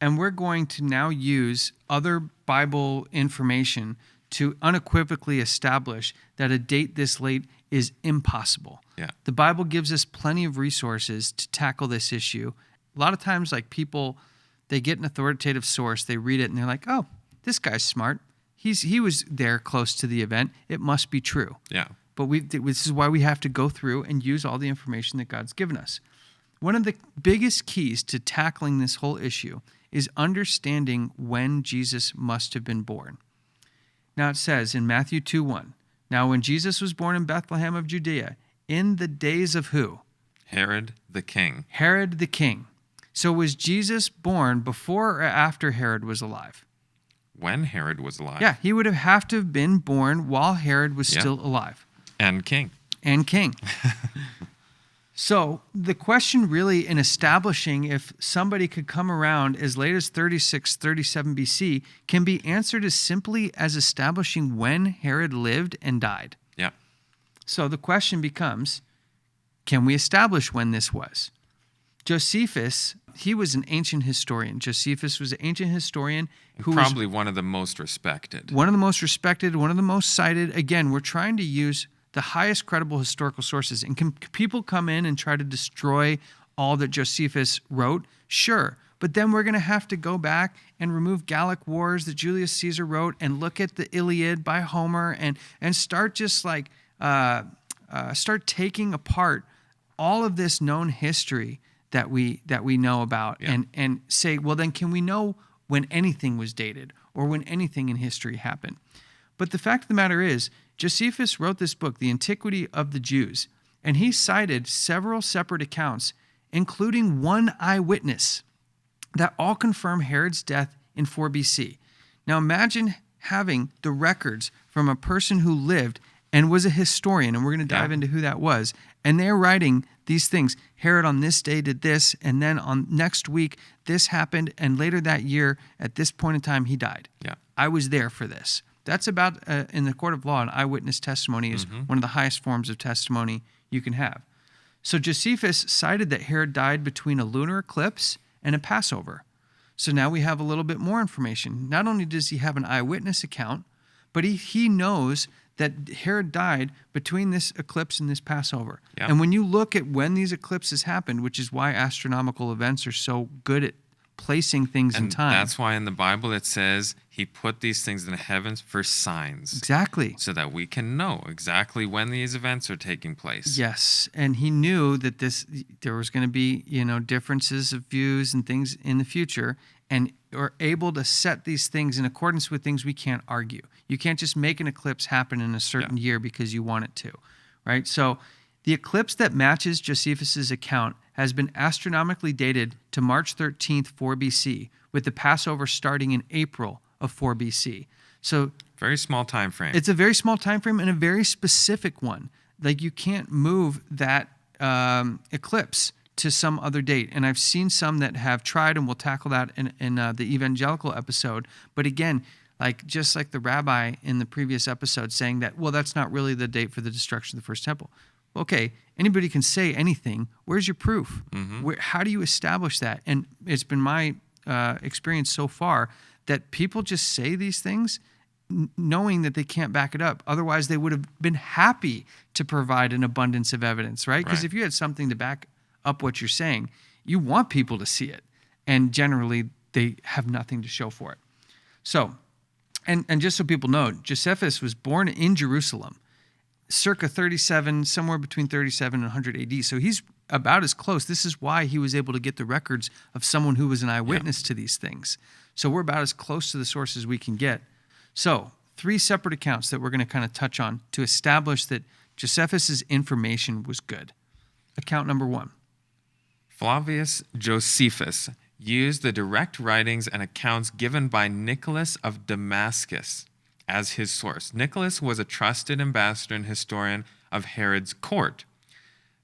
Speaker 1: And we're going to now use other Bible information to unequivocally establish that a date this late is impossible.
Speaker 2: Yeah.
Speaker 1: The Bible gives us plenty of resources to tackle this issue. A lot of times, like people, they get an authoritative source, they read it, and they're like, oh, this guy's smart. He was there close to the event. It must be true.
Speaker 2: Yeah.
Speaker 1: But this is why we have to go through and use all the information that God's given us. One of the biggest keys to tackling this whole issue is understanding when Jesus must have been born. Now it says in Matthew 2:1, now when Jesus was born in Bethlehem of Judea, in the days of who?
Speaker 2: Herod the king.
Speaker 1: Herod the king. So was Jesus born before or after Herod was alive?
Speaker 2: When Herod was alive.
Speaker 1: Yeah, he would have to have been born while Herod was still alive.
Speaker 2: And king.
Speaker 1: And king. So the question really in establishing if somebody could come around as late as 36, 37 BC can be answered as simply as establishing when Herod lived and died.
Speaker 2: Yeah.
Speaker 1: So the question becomes, can we establish when this was? Josephus, he was an ancient historian. Josephus was an ancient historian who
Speaker 2: probably one of the most respected.
Speaker 1: One of the most respected, one of the most cited. Again, we're trying to use the highest credible historical sources. And can people come in and try to destroy all that Josephus wrote? Sure. But then we're going to have to go back and remove Gallic Wars that Julius Caesar wrote and look at the Iliad by Homer and start just like, start taking apart all of this known history that we know about and say, well, then can we know when anything was dated or when anything in history happened? But the fact of the matter is, Josephus wrote this book, The Antiquity of the Jews, and he cited several separate accounts, including one eyewitness, that all confirm Herod's death in 4 BC. Now imagine having the records from a person who lived and was a historian, and we're going to dive into who that was, and they're writing these things. Herod on this day did this, and then on next week this happened, and later that year at this point in time he died.
Speaker 2: Yeah.
Speaker 1: I was there for this. That's about, in the court of law, an eyewitness testimony is one of the highest forms of testimony you can have. So Josephus cited that Herod died between a lunar eclipse and a Passover. So now we have a little bit more information. Not only does he have an eyewitness account, but he knows that Herod died between this eclipse and this Passover.
Speaker 2: Yeah.
Speaker 1: And when you look at when these eclipses happened, which is why astronomical events are so good at placing things in time.
Speaker 2: That's why in the Bible it says he put these things in the heavens for signs.
Speaker 1: Exactly.
Speaker 2: So that we can know exactly when these events are taking place.
Speaker 1: Yes, and he knew that there was going to be, differences of views and things in the future, and are able to set these things in accordance with things we can't argue. You can't just make an eclipse happen in a certain year because you want it to, right? So the eclipse that matches Josephus's account has been astronomically dated to March 13th, 4 BC, with the Passover starting in April of 4 BC. So
Speaker 2: very small time frame.
Speaker 1: It's a very small time frame and a very specific one. Like you can't move that eclipse to some other date. And I've seen some that have tried, and we'll tackle that in the Evangelical episode. But again, just like the rabbi in the previous episode saying that, well, that's not really the date for the destruction of the first temple. Okay, anybody can say anything. Where's your proof? How do you establish that? And it's been my experience so far that people just say these things knowing that they can't back it up. Otherwise, they would have been happy to provide an abundance of evidence, right? Because if you had something to back up what you're saying, you want people to see it. And generally, they have nothing to show for it. So, and just so people know, Josephus was born in Jerusalem, circa 37, somewhere between 37 and 100 AD. So he's about as close. This is why he was able to get the records of someone who was an eyewitness to these things. So we're about as close to the sources we can get. So 3 separate accounts that we're going to kind of touch on to establish that Josephus's information was good. Account number 1.
Speaker 2: Flavius Josephus used the direct writings and accounts given by Nicholas of Damascus as his source. Nicholas was a trusted ambassador and historian of Herod's court.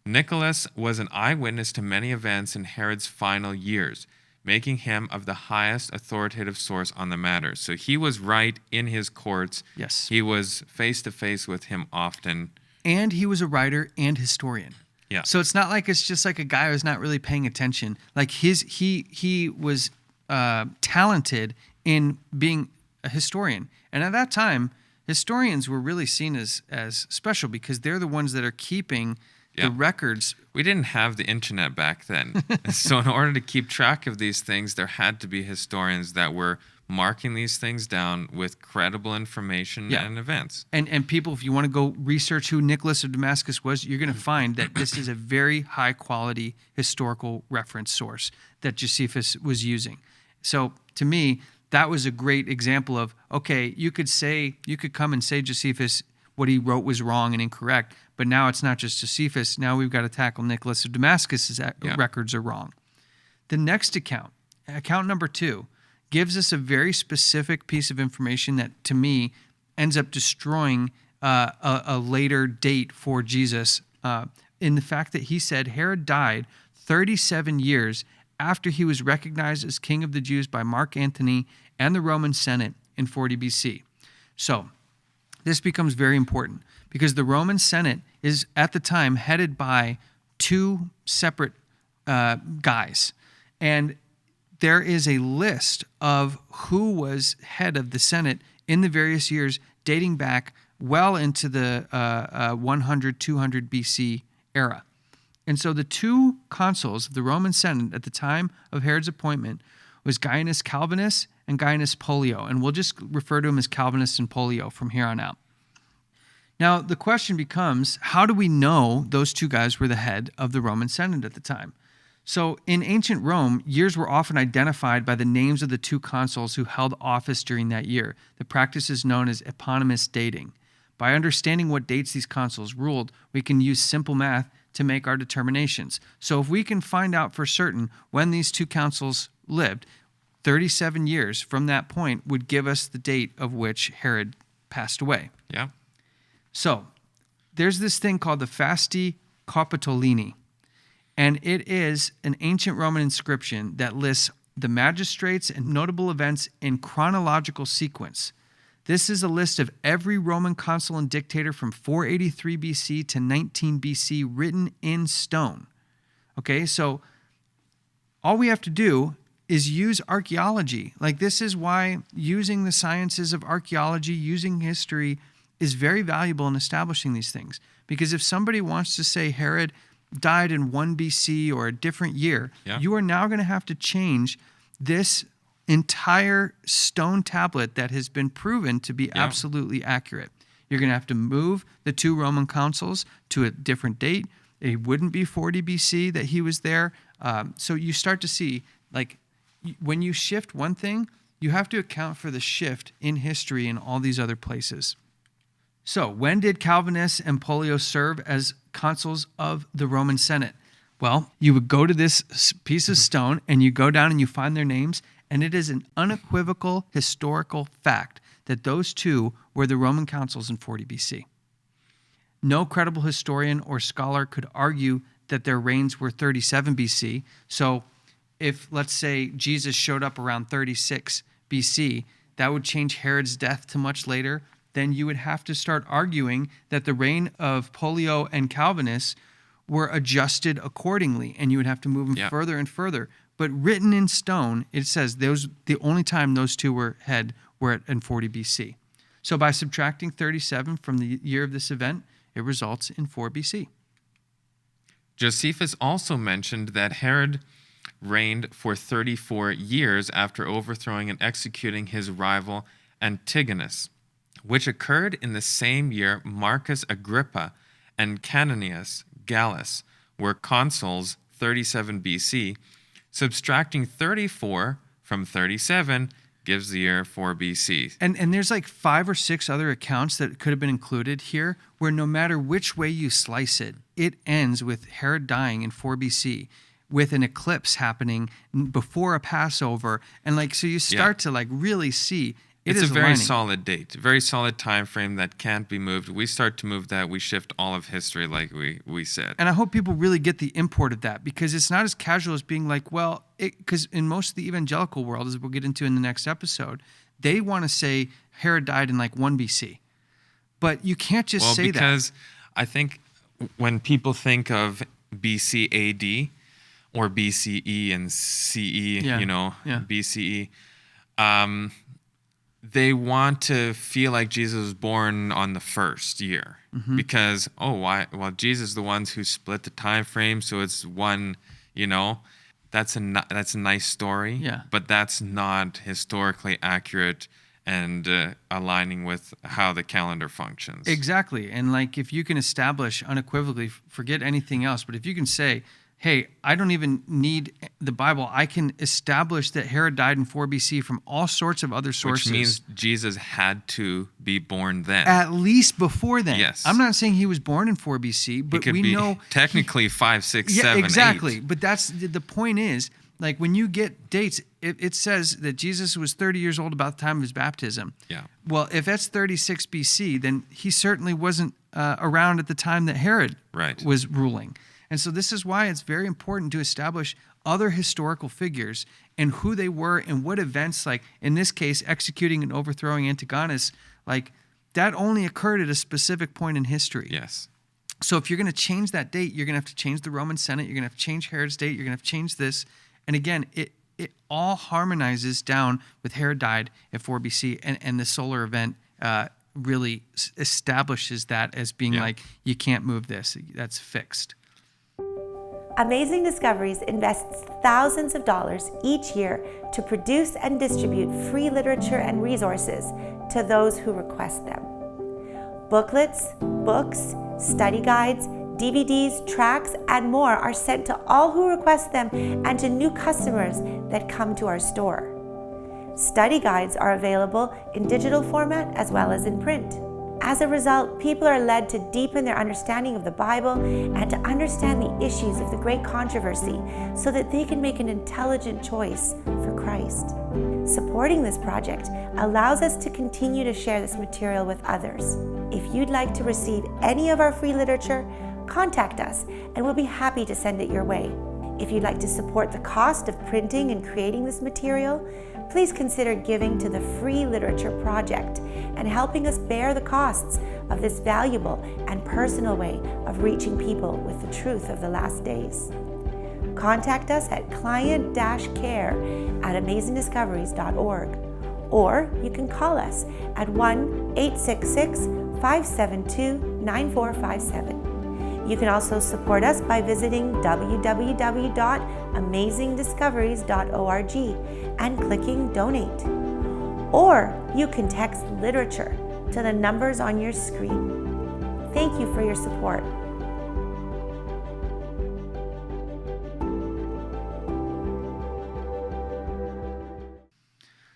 Speaker 2: Nicholas was an eyewitness to many events in Herod's final years, making him of the highest authoritative source on the matter. So he was right in his courts.
Speaker 1: Yes.
Speaker 2: He was face to face with him often.
Speaker 1: And he was a writer and historian.
Speaker 2: Yeah.
Speaker 1: So it's not like it's just like a guy who's not really paying attention. Like he was talented in being a historian. And at that time, historians were really seen as special because they're the ones that are keeping the records.
Speaker 2: We didn't have the internet back then. So in order to keep track of these things, there had to be historians that were marking these things down with credible information and events.
Speaker 1: And people, if you want to go research who Nicholas of Damascus was, you're going to find that this is a very high quality historical reference source that Josephus was using. So to me, that was a great example of, okay, you could come and say Josephus, what he wrote was wrong and incorrect, but now it's not just Josephus. Now we've got to tackle Nicholas of Damascus's records are wrong. The next account number 2, gives us a very specific piece of information that, to me, ends up destroying a later date for Jesus in the fact that he said Herod died 37 years after he was recognized as king of the Jews by Mark Antony and the Roman Senate in 40 BC. So this becomes very important because the Roman Senate is at the time headed by 2 separate guys. And there is a list of who was head of the Senate in the various years dating back well into the 100, 200 BC era. And so the 2 consuls of the Roman Senate at the time of Herod's appointment was Gaius Calvinus and Gaius Pollio. And we'll just refer to him as Calvinus and Pollio from here on out. Now, the question becomes, how do we know those 2 guys were the head of the Roman Senate at the time? So in ancient Rome, years were often identified by the names of the 2 consuls who held office during that year. The practice is known as eponymous dating. By understanding what dates these consuls ruled, we can use simple math to make our determinations. So if we can find out for certain when these 2 consuls lived, 37 years from that point would give us the date of which Herod passed away.
Speaker 2: Yeah.
Speaker 1: So there's this thing called the Fasti Capitolini. And it is an ancient Roman inscription that lists the magistrates and notable events in chronological sequence. This is a list of every Roman consul and dictator from 483 BC to 19 BC written in stone. Okay, so all we have to do is use archaeology. Like, this is why using the sciences of archaeology, using history, is very valuable in establishing these things. Because if somebody wants to say Herod died in 1 BC or a different year, you are now going to have to change this entire stone tablet that has been proven to be absolutely accurate. You're going to have to move the 2 Roman consuls to a different date. It wouldn't be 40 BC that he was there. So you start to see, like, when you shift one thing, you have to account for the shift in history in all these other places. So when did Calvinus and Pollio serve as consuls of the Roman Senate? Well, you would go to this piece of stone and you go down and you find their names, and it is an unequivocal historical fact that those 2 were the Roman consuls in 40 BC. No credible historian or scholar could argue that their reigns were 37 BC. So if, let's say, Jesus showed up around 36 BC, that would change Herod's death to much later. Then you would have to start arguing that the reign of Pollio and Calvinus were adjusted accordingly, and you would have to move them further and further. But written in stone, it says the only time those 2 were head were in 40 BC. So by subtracting 37 from the year of this event, it results in 4 BC.
Speaker 2: Josephus also mentioned that Herod reigned for 34 years after overthrowing and executing his rival Antigonus, which occurred in the same year Marcus Agrippa and Canonius Gallus were consuls, 37 BC. Subtracting 34 from 37 gives the year 4 BC.
Speaker 1: And there's like 5 or 6 other accounts that could have been included here where no matter which way you slice it, it ends with Herod dying in 4 BC with an eclipse happening before a Passover. And like, so you start to like really see
Speaker 2: it's a very solid date, very solid time frame that can't be moved. We start to move that, we shift all of history like we said.
Speaker 1: And I hope people really get the import of that, because it's not as casual as being like, well, because in most of the evangelical world, as we'll get into in the next episode, they want to say Herod died in like 1 BC. But you can't just say that.
Speaker 2: Well, because I think when people think of BC AD or BCE and CE, BCE. They want to feel like Jesus was born on the first year because, why? Well, Jesus is the ones who split the time frame, so it's one, that's a nice story.
Speaker 1: Yeah.
Speaker 2: But that's not historically accurate and aligning with how the calendar functions.
Speaker 1: Exactly. And like, if you can establish unequivocally, forget anything else, but if you can say, hey, I don't even need the Bible, I can establish that Herod died in 4 BC from all sorts of other sources.
Speaker 2: Which means Jesus had to be born then.
Speaker 1: At least before then.
Speaker 2: Yes.
Speaker 1: I'm not saying he was born in 4 BC, but
Speaker 2: we know technically 5, 6, 7,
Speaker 1: exactly.
Speaker 2: 8.
Speaker 1: But that's the point is, like, when you get dates, it says that Jesus was 30 years old about the time of his baptism.
Speaker 2: Yeah.
Speaker 1: Well, if that's 36 BC, then he certainly wasn't around at the time that Herod was ruling. And so this is why it's very important to establish other historical figures and who they were and what events, like in this case, executing and overthrowing Antigonus, like that only occurred at a specific point in history.
Speaker 2: Yes.
Speaker 1: So if you're going to change that date, you're going to have to change the Roman Senate. You're going to have to change Herod's date. You're going to have to change this. And again, it all harmonizes down with Herod died at 4 BC, and the solar event really establishes that as being like, you can't move this. That's fixed.
Speaker 3: Amazing Discoveries invests thousands of dollars each year to produce and distribute free literature and resources to those who request them. Booklets, books, study guides, DVDs, tracts, and more are sent to all who request them and to new customers that come to our store. Study guides are available in digital format as well as in print. As a result, people are led to deepen their understanding of the Bible and to understand the issues of the great controversy so that they can make an intelligent choice for Christ. Supporting this project allows us to continue to share this material with others. If you'd like to receive any of our free literature, contact us and we'll be happy to send it your way. If you'd like to support the cost of printing and creating this material, please consider giving to the Free Literature Project and helping us bear the costs of this valuable and personal way of reaching people with the truth of the last days. Contact us at client-care@amazingdiscoveries.org, or you can call us at 1-866-572-9457. You can also support us by visiting www.amazingdiscoveries.org and clicking Donate. Or you can text literature to the numbers on your screen. Thank you for your support.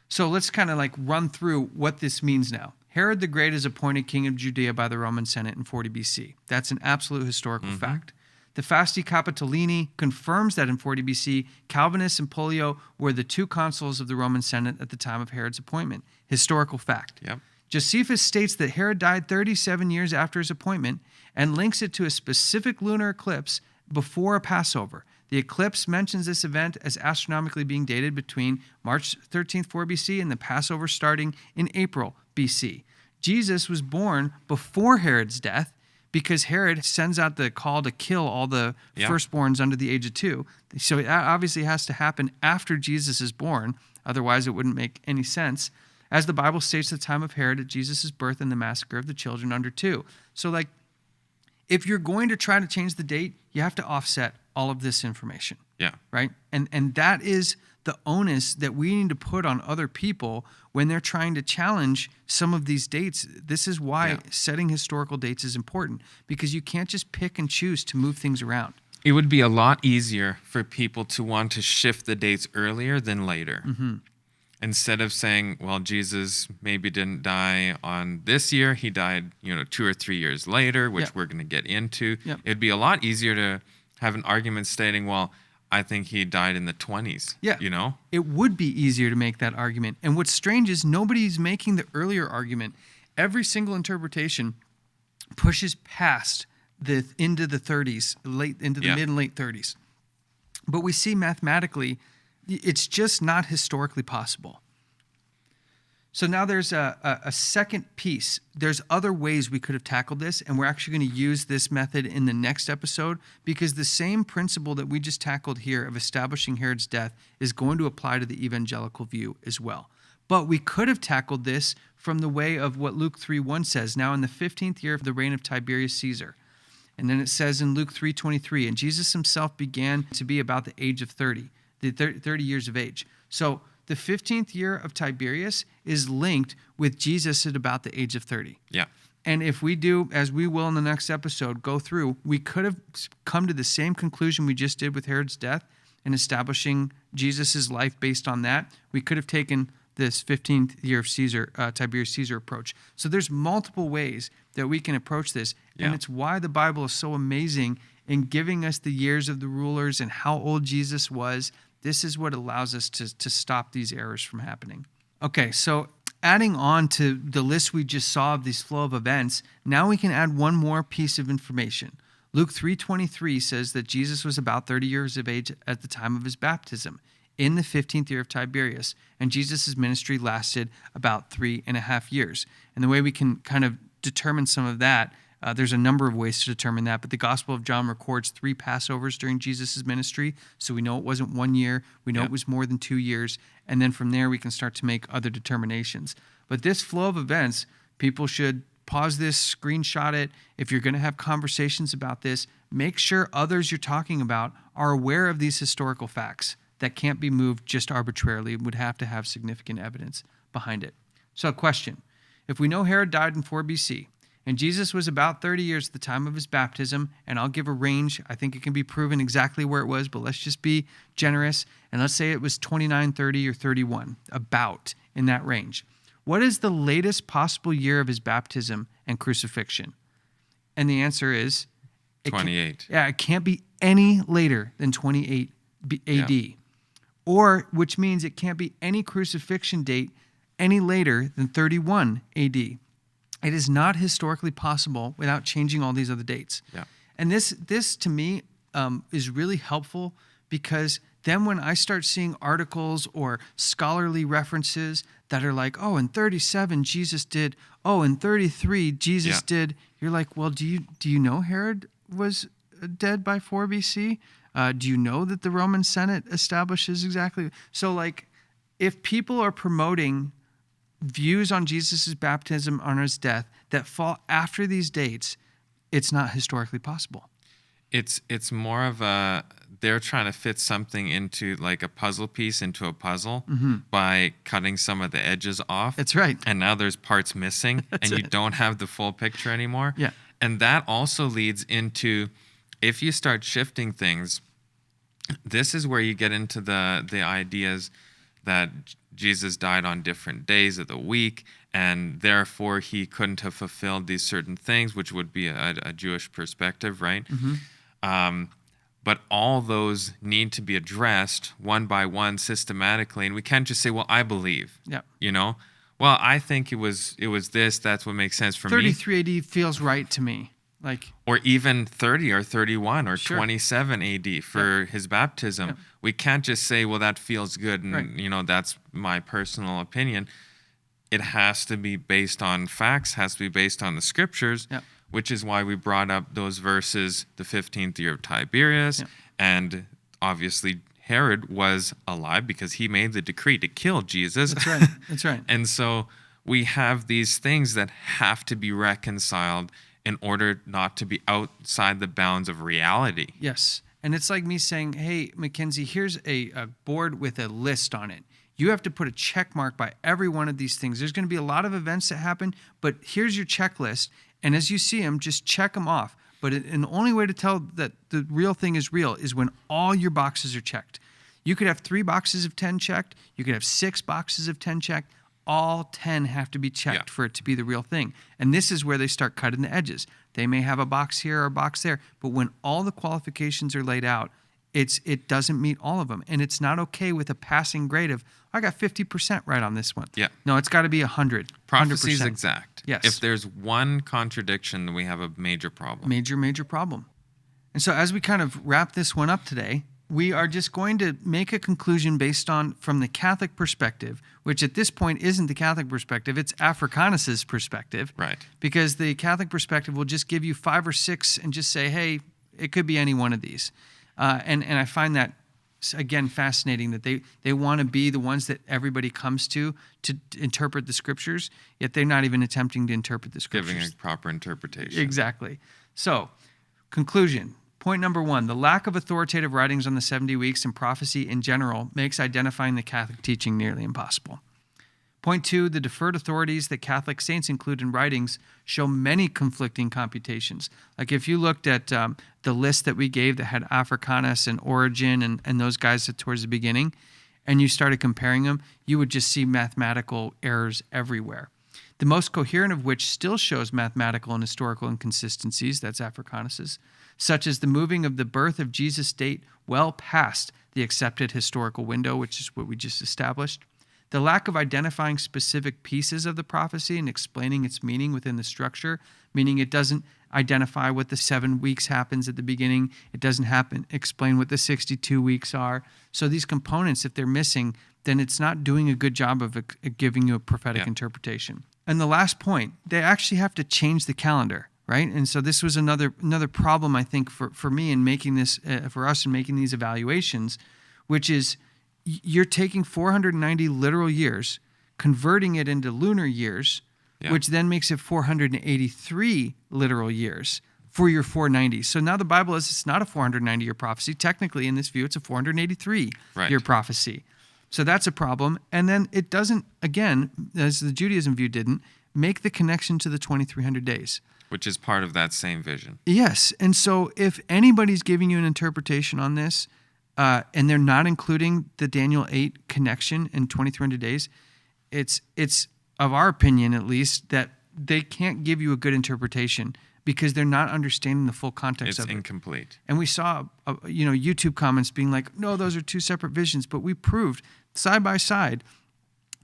Speaker 1: So let's kind of like run through what this means now. Herod the Great is appointed king of Judea by the Roman Senate in 40 BC. That's an absolute historical fact. The Fasti Capitolini confirms that in 40 BC, Calvinus and Pollio were the two consuls of the Roman Senate at the time of Herod's appointment. Historical fact.
Speaker 2: Yep.
Speaker 1: Josephus states that Herod died 37 years after his appointment and links it to a specific lunar eclipse before a Passover. The eclipse mentions this event as astronomically being dated between March 13th, 4 BC and the Passover starting in April BC. Jesus was born before Herod's death because Herod sends out the call to kill all the firstborns under the age of 2. So it obviously has to happen after Jesus is born. Otherwise, it wouldn't make any sense. As the Bible states, the time of Herod at Jesus' birth and the massacre of the children under 2. So, like, if you're going to try to change the date, you have to offset all of this information.
Speaker 2: Yeah.
Speaker 1: Right? And that is the onus that we need to put on other people when they're trying to challenge some of these dates. This is why setting historical dates is important, because you can't just pick and choose to move things around.
Speaker 2: It would be a lot easier for people to want to shift the dates earlier than later. Instead of saying, well, Jesus maybe didn't die on this year, he died, 2 or 3 years later, which we're going to get into. It'd be a lot easier to have an argument stating, well, I think he died in the 20s. It
Speaker 1: would be easier to make that argument. And what's strange is nobody's making the earlier argument. Every single interpretation pushes past into the 30s, mid and late 30s. But we see mathematically, it's just not historically possible. So now there's a second piece. There's other ways we could have tackled this, and we're actually going to use this method in the next episode, because the same principle that we just tackled here of establishing Herod's death is going to apply to the evangelical view as well. But we could have tackled this from the way of what Luke 3:1 says, now in the 15th year of the reign of Tiberius Caesar. And then it says in Luke 3:23, and Jesus himself began to be about the age of 30, the 30 years of age. So the 15th year of Tiberius is linked with Jesus at about the age of 30.
Speaker 2: Yeah.
Speaker 1: And if we do, as we will in the next episode, go through, we could have come to the same conclusion we just did with Herod's death and establishing Jesus' life based on that. We could have taken this 15th year of Caesar, Tiberius Caesar approach. So there's multiple ways that we can approach this.
Speaker 2: Yeah.
Speaker 1: And it's why the Bible is so amazing in giving us the years of the rulers and how old Jesus was. This is what allows us to stop these errors from happening. Okay, so adding on to the list we just saw of these flow of events, now we can add one more piece of information. Luke 3:23 says that Jesus was about 30 years of age at the time of his baptism in the 15th year of Tiberius, and Jesus' ministry lasted about 3.5 years. And the way we can kind of determine some of that, there's a number of ways to determine that, but the Gospel of John records 3 Passovers during Jesus' ministry, so we know it wasn't 1 year, we know it was more than 2 years, and then from there we can start to make other determinations. But this flow of events, people should pause this, screenshot it. If you're going to have conversations about this, make sure others you're talking about are aware of these historical facts that can't be moved just arbitrarily, would have to have significant evidence behind it. So a question, if we know Herod died in 4 BC, and Jesus was about 30 years at the time of his baptism, and I'll give a range. I think it can be proven exactly where it was, but let's just be generous, and let's say it was 29, 30, or 31, about in that range. What is the latest possible year of his baptism and crucifixion? And the answer is
Speaker 2: 28.
Speaker 1: It can't be any later than 28 AD.
Speaker 2: Yeah.
Speaker 1: Or, which means it can't be any crucifixion date any later than 31 AD. It is not historically possible without changing all these other dates.
Speaker 2: Yeah.
Speaker 1: And this to me is really helpful, because then when I start seeing articles or scholarly references that are like, oh, in 37 Jesus did, oh, in 33 Jesus did, you're like, well, do you know Herod was dead by 4 BC? Do you know that the Roman Senate establishes exactly? So like, if people are promoting views on Jesus' baptism, on his death, that fall after these dates, it's not historically possible.
Speaker 2: It's more of they're trying to fit something into like a puzzle piece into a puzzle by cutting some of the edges off.
Speaker 1: That's right.
Speaker 2: And now there's parts missing and you don't have the full picture anymore.
Speaker 1: Yeah.
Speaker 2: And that also leads into, if you start shifting things, this is where you get into the ideas that Jesus died on different days of the week, and therefore he couldn't have fulfilled these certain things, which would be a Jewish perspective, right? But all those need to be addressed one by one systematically, and we can't just say, well, I believe.
Speaker 1: Yeah.
Speaker 2: You know? Well, I think it was this, that's what makes sense for
Speaker 1: 33 AD feels right to me. Like,
Speaker 2: or even 30 or 31 or
Speaker 1: Sure.
Speaker 2: 27 AD for his baptism.
Speaker 1: Yep.
Speaker 2: We can't just say, well, that feels good and,
Speaker 1: Right.
Speaker 2: That's my personal opinion. It has to be based on facts, has to be based on the scriptures,
Speaker 1: Yep.
Speaker 2: which is why we brought up those verses, the 15th year of Tiberius,
Speaker 1: Yep.
Speaker 2: and obviously Herod was alive because he made the decree to kill Jesus.
Speaker 1: That's right. That's right.
Speaker 2: And so we have these things that have to be reconciled in order not to be outside the bounds of reality.
Speaker 1: Yes. And it's like me saying, hey, MacKenzie, here's a board with a list on it. You have to put a check mark by every one of these things. There's going to be a lot of events that happen, but here's your checklist. And as you see them, just check them off. But and the only way to tell that the real thing is real is when all your boxes are checked. You could have 3 boxes of 10 checked. You could have 6 boxes of 10 checked. All 10 have to be checked for it to be the real thing. And this is where they start cutting the edges. They may have a box here or a box there, but when all the qualifications are laid out, it doesn't meet all of them. And it's not okay with a passing grade of, I got 50% right on this one.
Speaker 2: Yeah.
Speaker 1: No, it's got to be 100.
Speaker 2: Prophecy is
Speaker 1: 100%.
Speaker 2: exact.
Speaker 1: Yes.
Speaker 2: If there's one contradiction, then we have a major problem.
Speaker 1: Major problem. And so as we kind of wrap this one up today, we are just going to make a conclusion based on from the Catholic perspective, which at this point isn't the Catholic perspective, it's Africanus's perspective.
Speaker 2: Right.
Speaker 1: Because the Catholic perspective will just give you 5 or 6 and just say, hey, it could be any one of these. And I find that, again, fascinating that they want to be the ones that everybody comes to interpret the scriptures, yet they're not even attempting to interpret the scriptures.
Speaker 2: Giving a proper interpretation.
Speaker 1: Exactly. So, conclusion. Point number 1, the lack of authoritative writings on the 70 weeks and prophecy in general makes identifying the Catholic teaching nearly impossible. Point 2, the deferred authorities that Catholic saints include in writings show many conflicting computations. Like if you looked at the list that we gave that had Africanus and Origen and those guys towards the beginning, and you started comparing them, you would just see mathematical errors everywhere. The most coherent of which still shows mathematical and historical inconsistencies, that's Africanus's, such as the moving of the birth of Jesus' date well past the accepted historical window, which is what we just established. The lack of identifying specific pieces of the prophecy and explaining its meaning within the structure, meaning it doesn't identify what the 7 weeks happens at the beginning. It doesn't explain what the 62 weeks are. So these components, if they're missing, then it's not doing a good job of giving you a prophetic interpretation. And the last point, they actually have to change the calendar, right? And so this was another problem, I think, for me in making this, for us in making these evaluations, which is you're taking 490 literal years, converting it into lunar years, which then makes it 483 literal years for your 490. So now the Bible is, it's not a 490-year prophecy. Technically, in this view, it's a 483-year prophecy. So that's a problem. And then it doesn't, again, as the Judaism view didn't, make the connection to the 2300 days.
Speaker 2: Which is part of that same vision.
Speaker 1: Yes. And so if anybody's giving you an interpretation on this, and they're not including the Daniel 8 connection in 2300 days, it's of our opinion, at least, that they can't give you a good interpretation because they're not understanding the full context of it.
Speaker 2: It's incomplete.
Speaker 1: And we saw, YouTube comments being like, no, those are 2 separate visions. But we proved side by side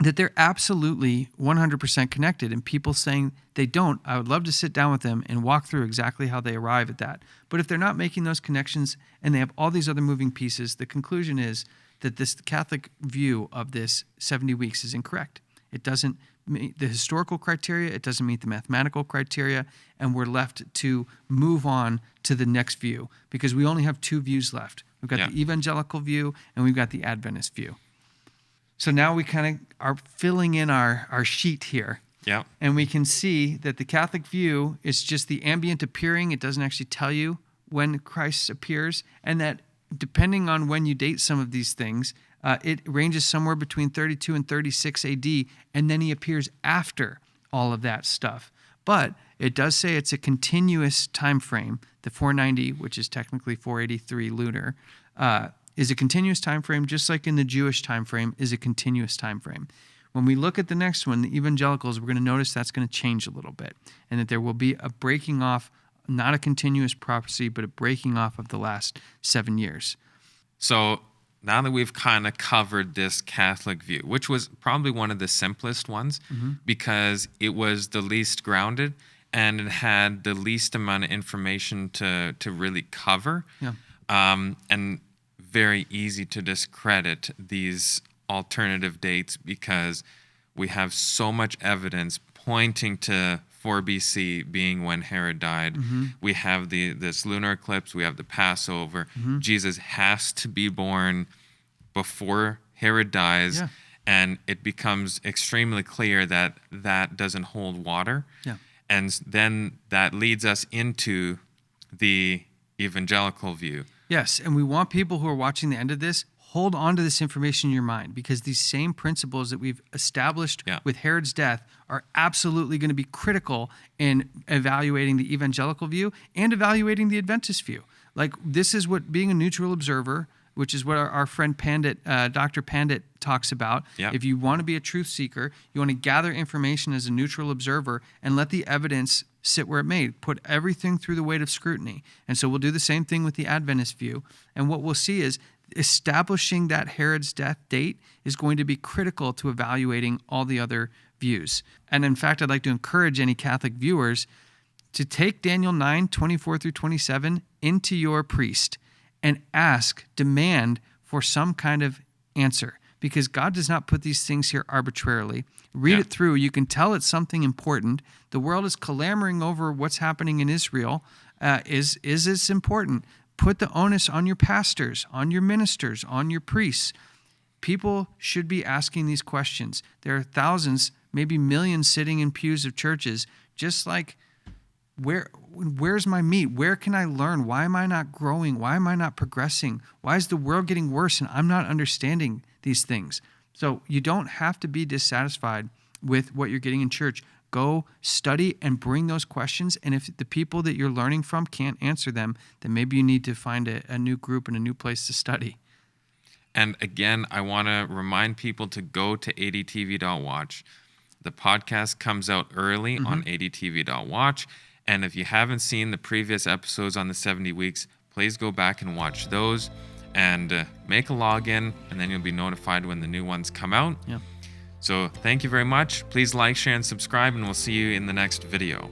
Speaker 1: that they're absolutely 100% connected, and people saying they don't, I would love to sit down with them and walk through exactly how they arrive at that. But if they're not making those connections and they have all these other moving pieces, the conclusion is that this Catholic view of this 70 weeks is incorrect. It doesn't meet the historical criteria, it doesn't meet the mathematical criteria, and we're left to move on to the next view because we only have 2 views left. We've got the evangelical view and we've got the Adventist view. So now we kind of are filling in our sheet here.
Speaker 2: Yeah.
Speaker 1: And we can see that the Catholic view is just the ambient appearing. It doesn't actually tell you when Christ appears. And that depending on when you date some of these things, it ranges somewhere between 32 and 36 AD. And then he appears after all of that stuff. But it does say it's a continuous time frame. The 490, which is technically 483 lunar, is a continuous time frame, just like in the Jewish time frame is a continuous time frame. When we look at the next one, the evangelicals, we're going to notice that's going to change a little bit, and that there will be a breaking off, not a continuous prophecy, but a breaking off of the last 7 years.
Speaker 2: So now that we've kind of covered this Catholic view, which was probably one of the simplest ones because it was the least grounded and it had the least amount of information to really cover.
Speaker 1: Yeah.
Speaker 2: And very easy to discredit these alternative dates because we have so much evidence pointing to 4 BC being when Herod died. We have this lunar eclipse. We have the Passover. Jesus has to be born before Herod dies.
Speaker 1: Yeah.
Speaker 2: And it becomes extremely clear that that doesn't hold water.
Speaker 1: Yeah.
Speaker 2: And then that leads us into the evangelical view.
Speaker 1: Yes, and we want people who are watching the end of this, hold on to this information in your mind because these same principles that we've established with Herod's death are absolutely going to be critical in evaluating the evangelical view and evaluating the Adventist view. Like, this is what being a neutral observer, which is what our friend Pandit, Dr. Pandit talks about.
Speaker 2: Yep.
Speaker 1: If you want to be a truth seeker, you want to gather information as a neutral observer and let the evidence sit where it may. Put everything through the weight of scrutiny. And so we'll do the same thing with the Adventist view. And what we'll see is establishing that Herod's death date is going to be critical to evaluating all the other views. And in fact, I'd like to encourage any Catholic viewers to take Daniel 9, 24 through 27 into your priest and ask, demand for some kind of answer, because God does not put these things here arbitrarily. Read it through. You can tell it's something important. The world is clamoring over what's happening in Israel. Is this important? Put the onus on your pastors, on your ministers, on your priests. People should be asking these questions. There are thousands, maybe millions sitting in pews of churches, just like, where's my meat? Where can I learn? Why am I not growing? Why am I not progressing? Why is the world getting worse and I'm not understanding these things? So you don't have to be dissatisfied with what you're getting in church. Go study and bring those questions. And if the people that you're learning from can't answer them, then maybe you need to find a new group and a new place to study.
Speaker 2: And again, I want to remind people to go to adtv.watch. The podcast comes out early on adtv.watch. And if you haven't seen the previous episodes on the 70 weeks, please go back and watch those and make a login, and then you'll be notified when the new ones come out.
Speaker 1: Yeah.
Speaker 2: So thank you very much. Please like, share, and subscribe, and we'll see you in the next video.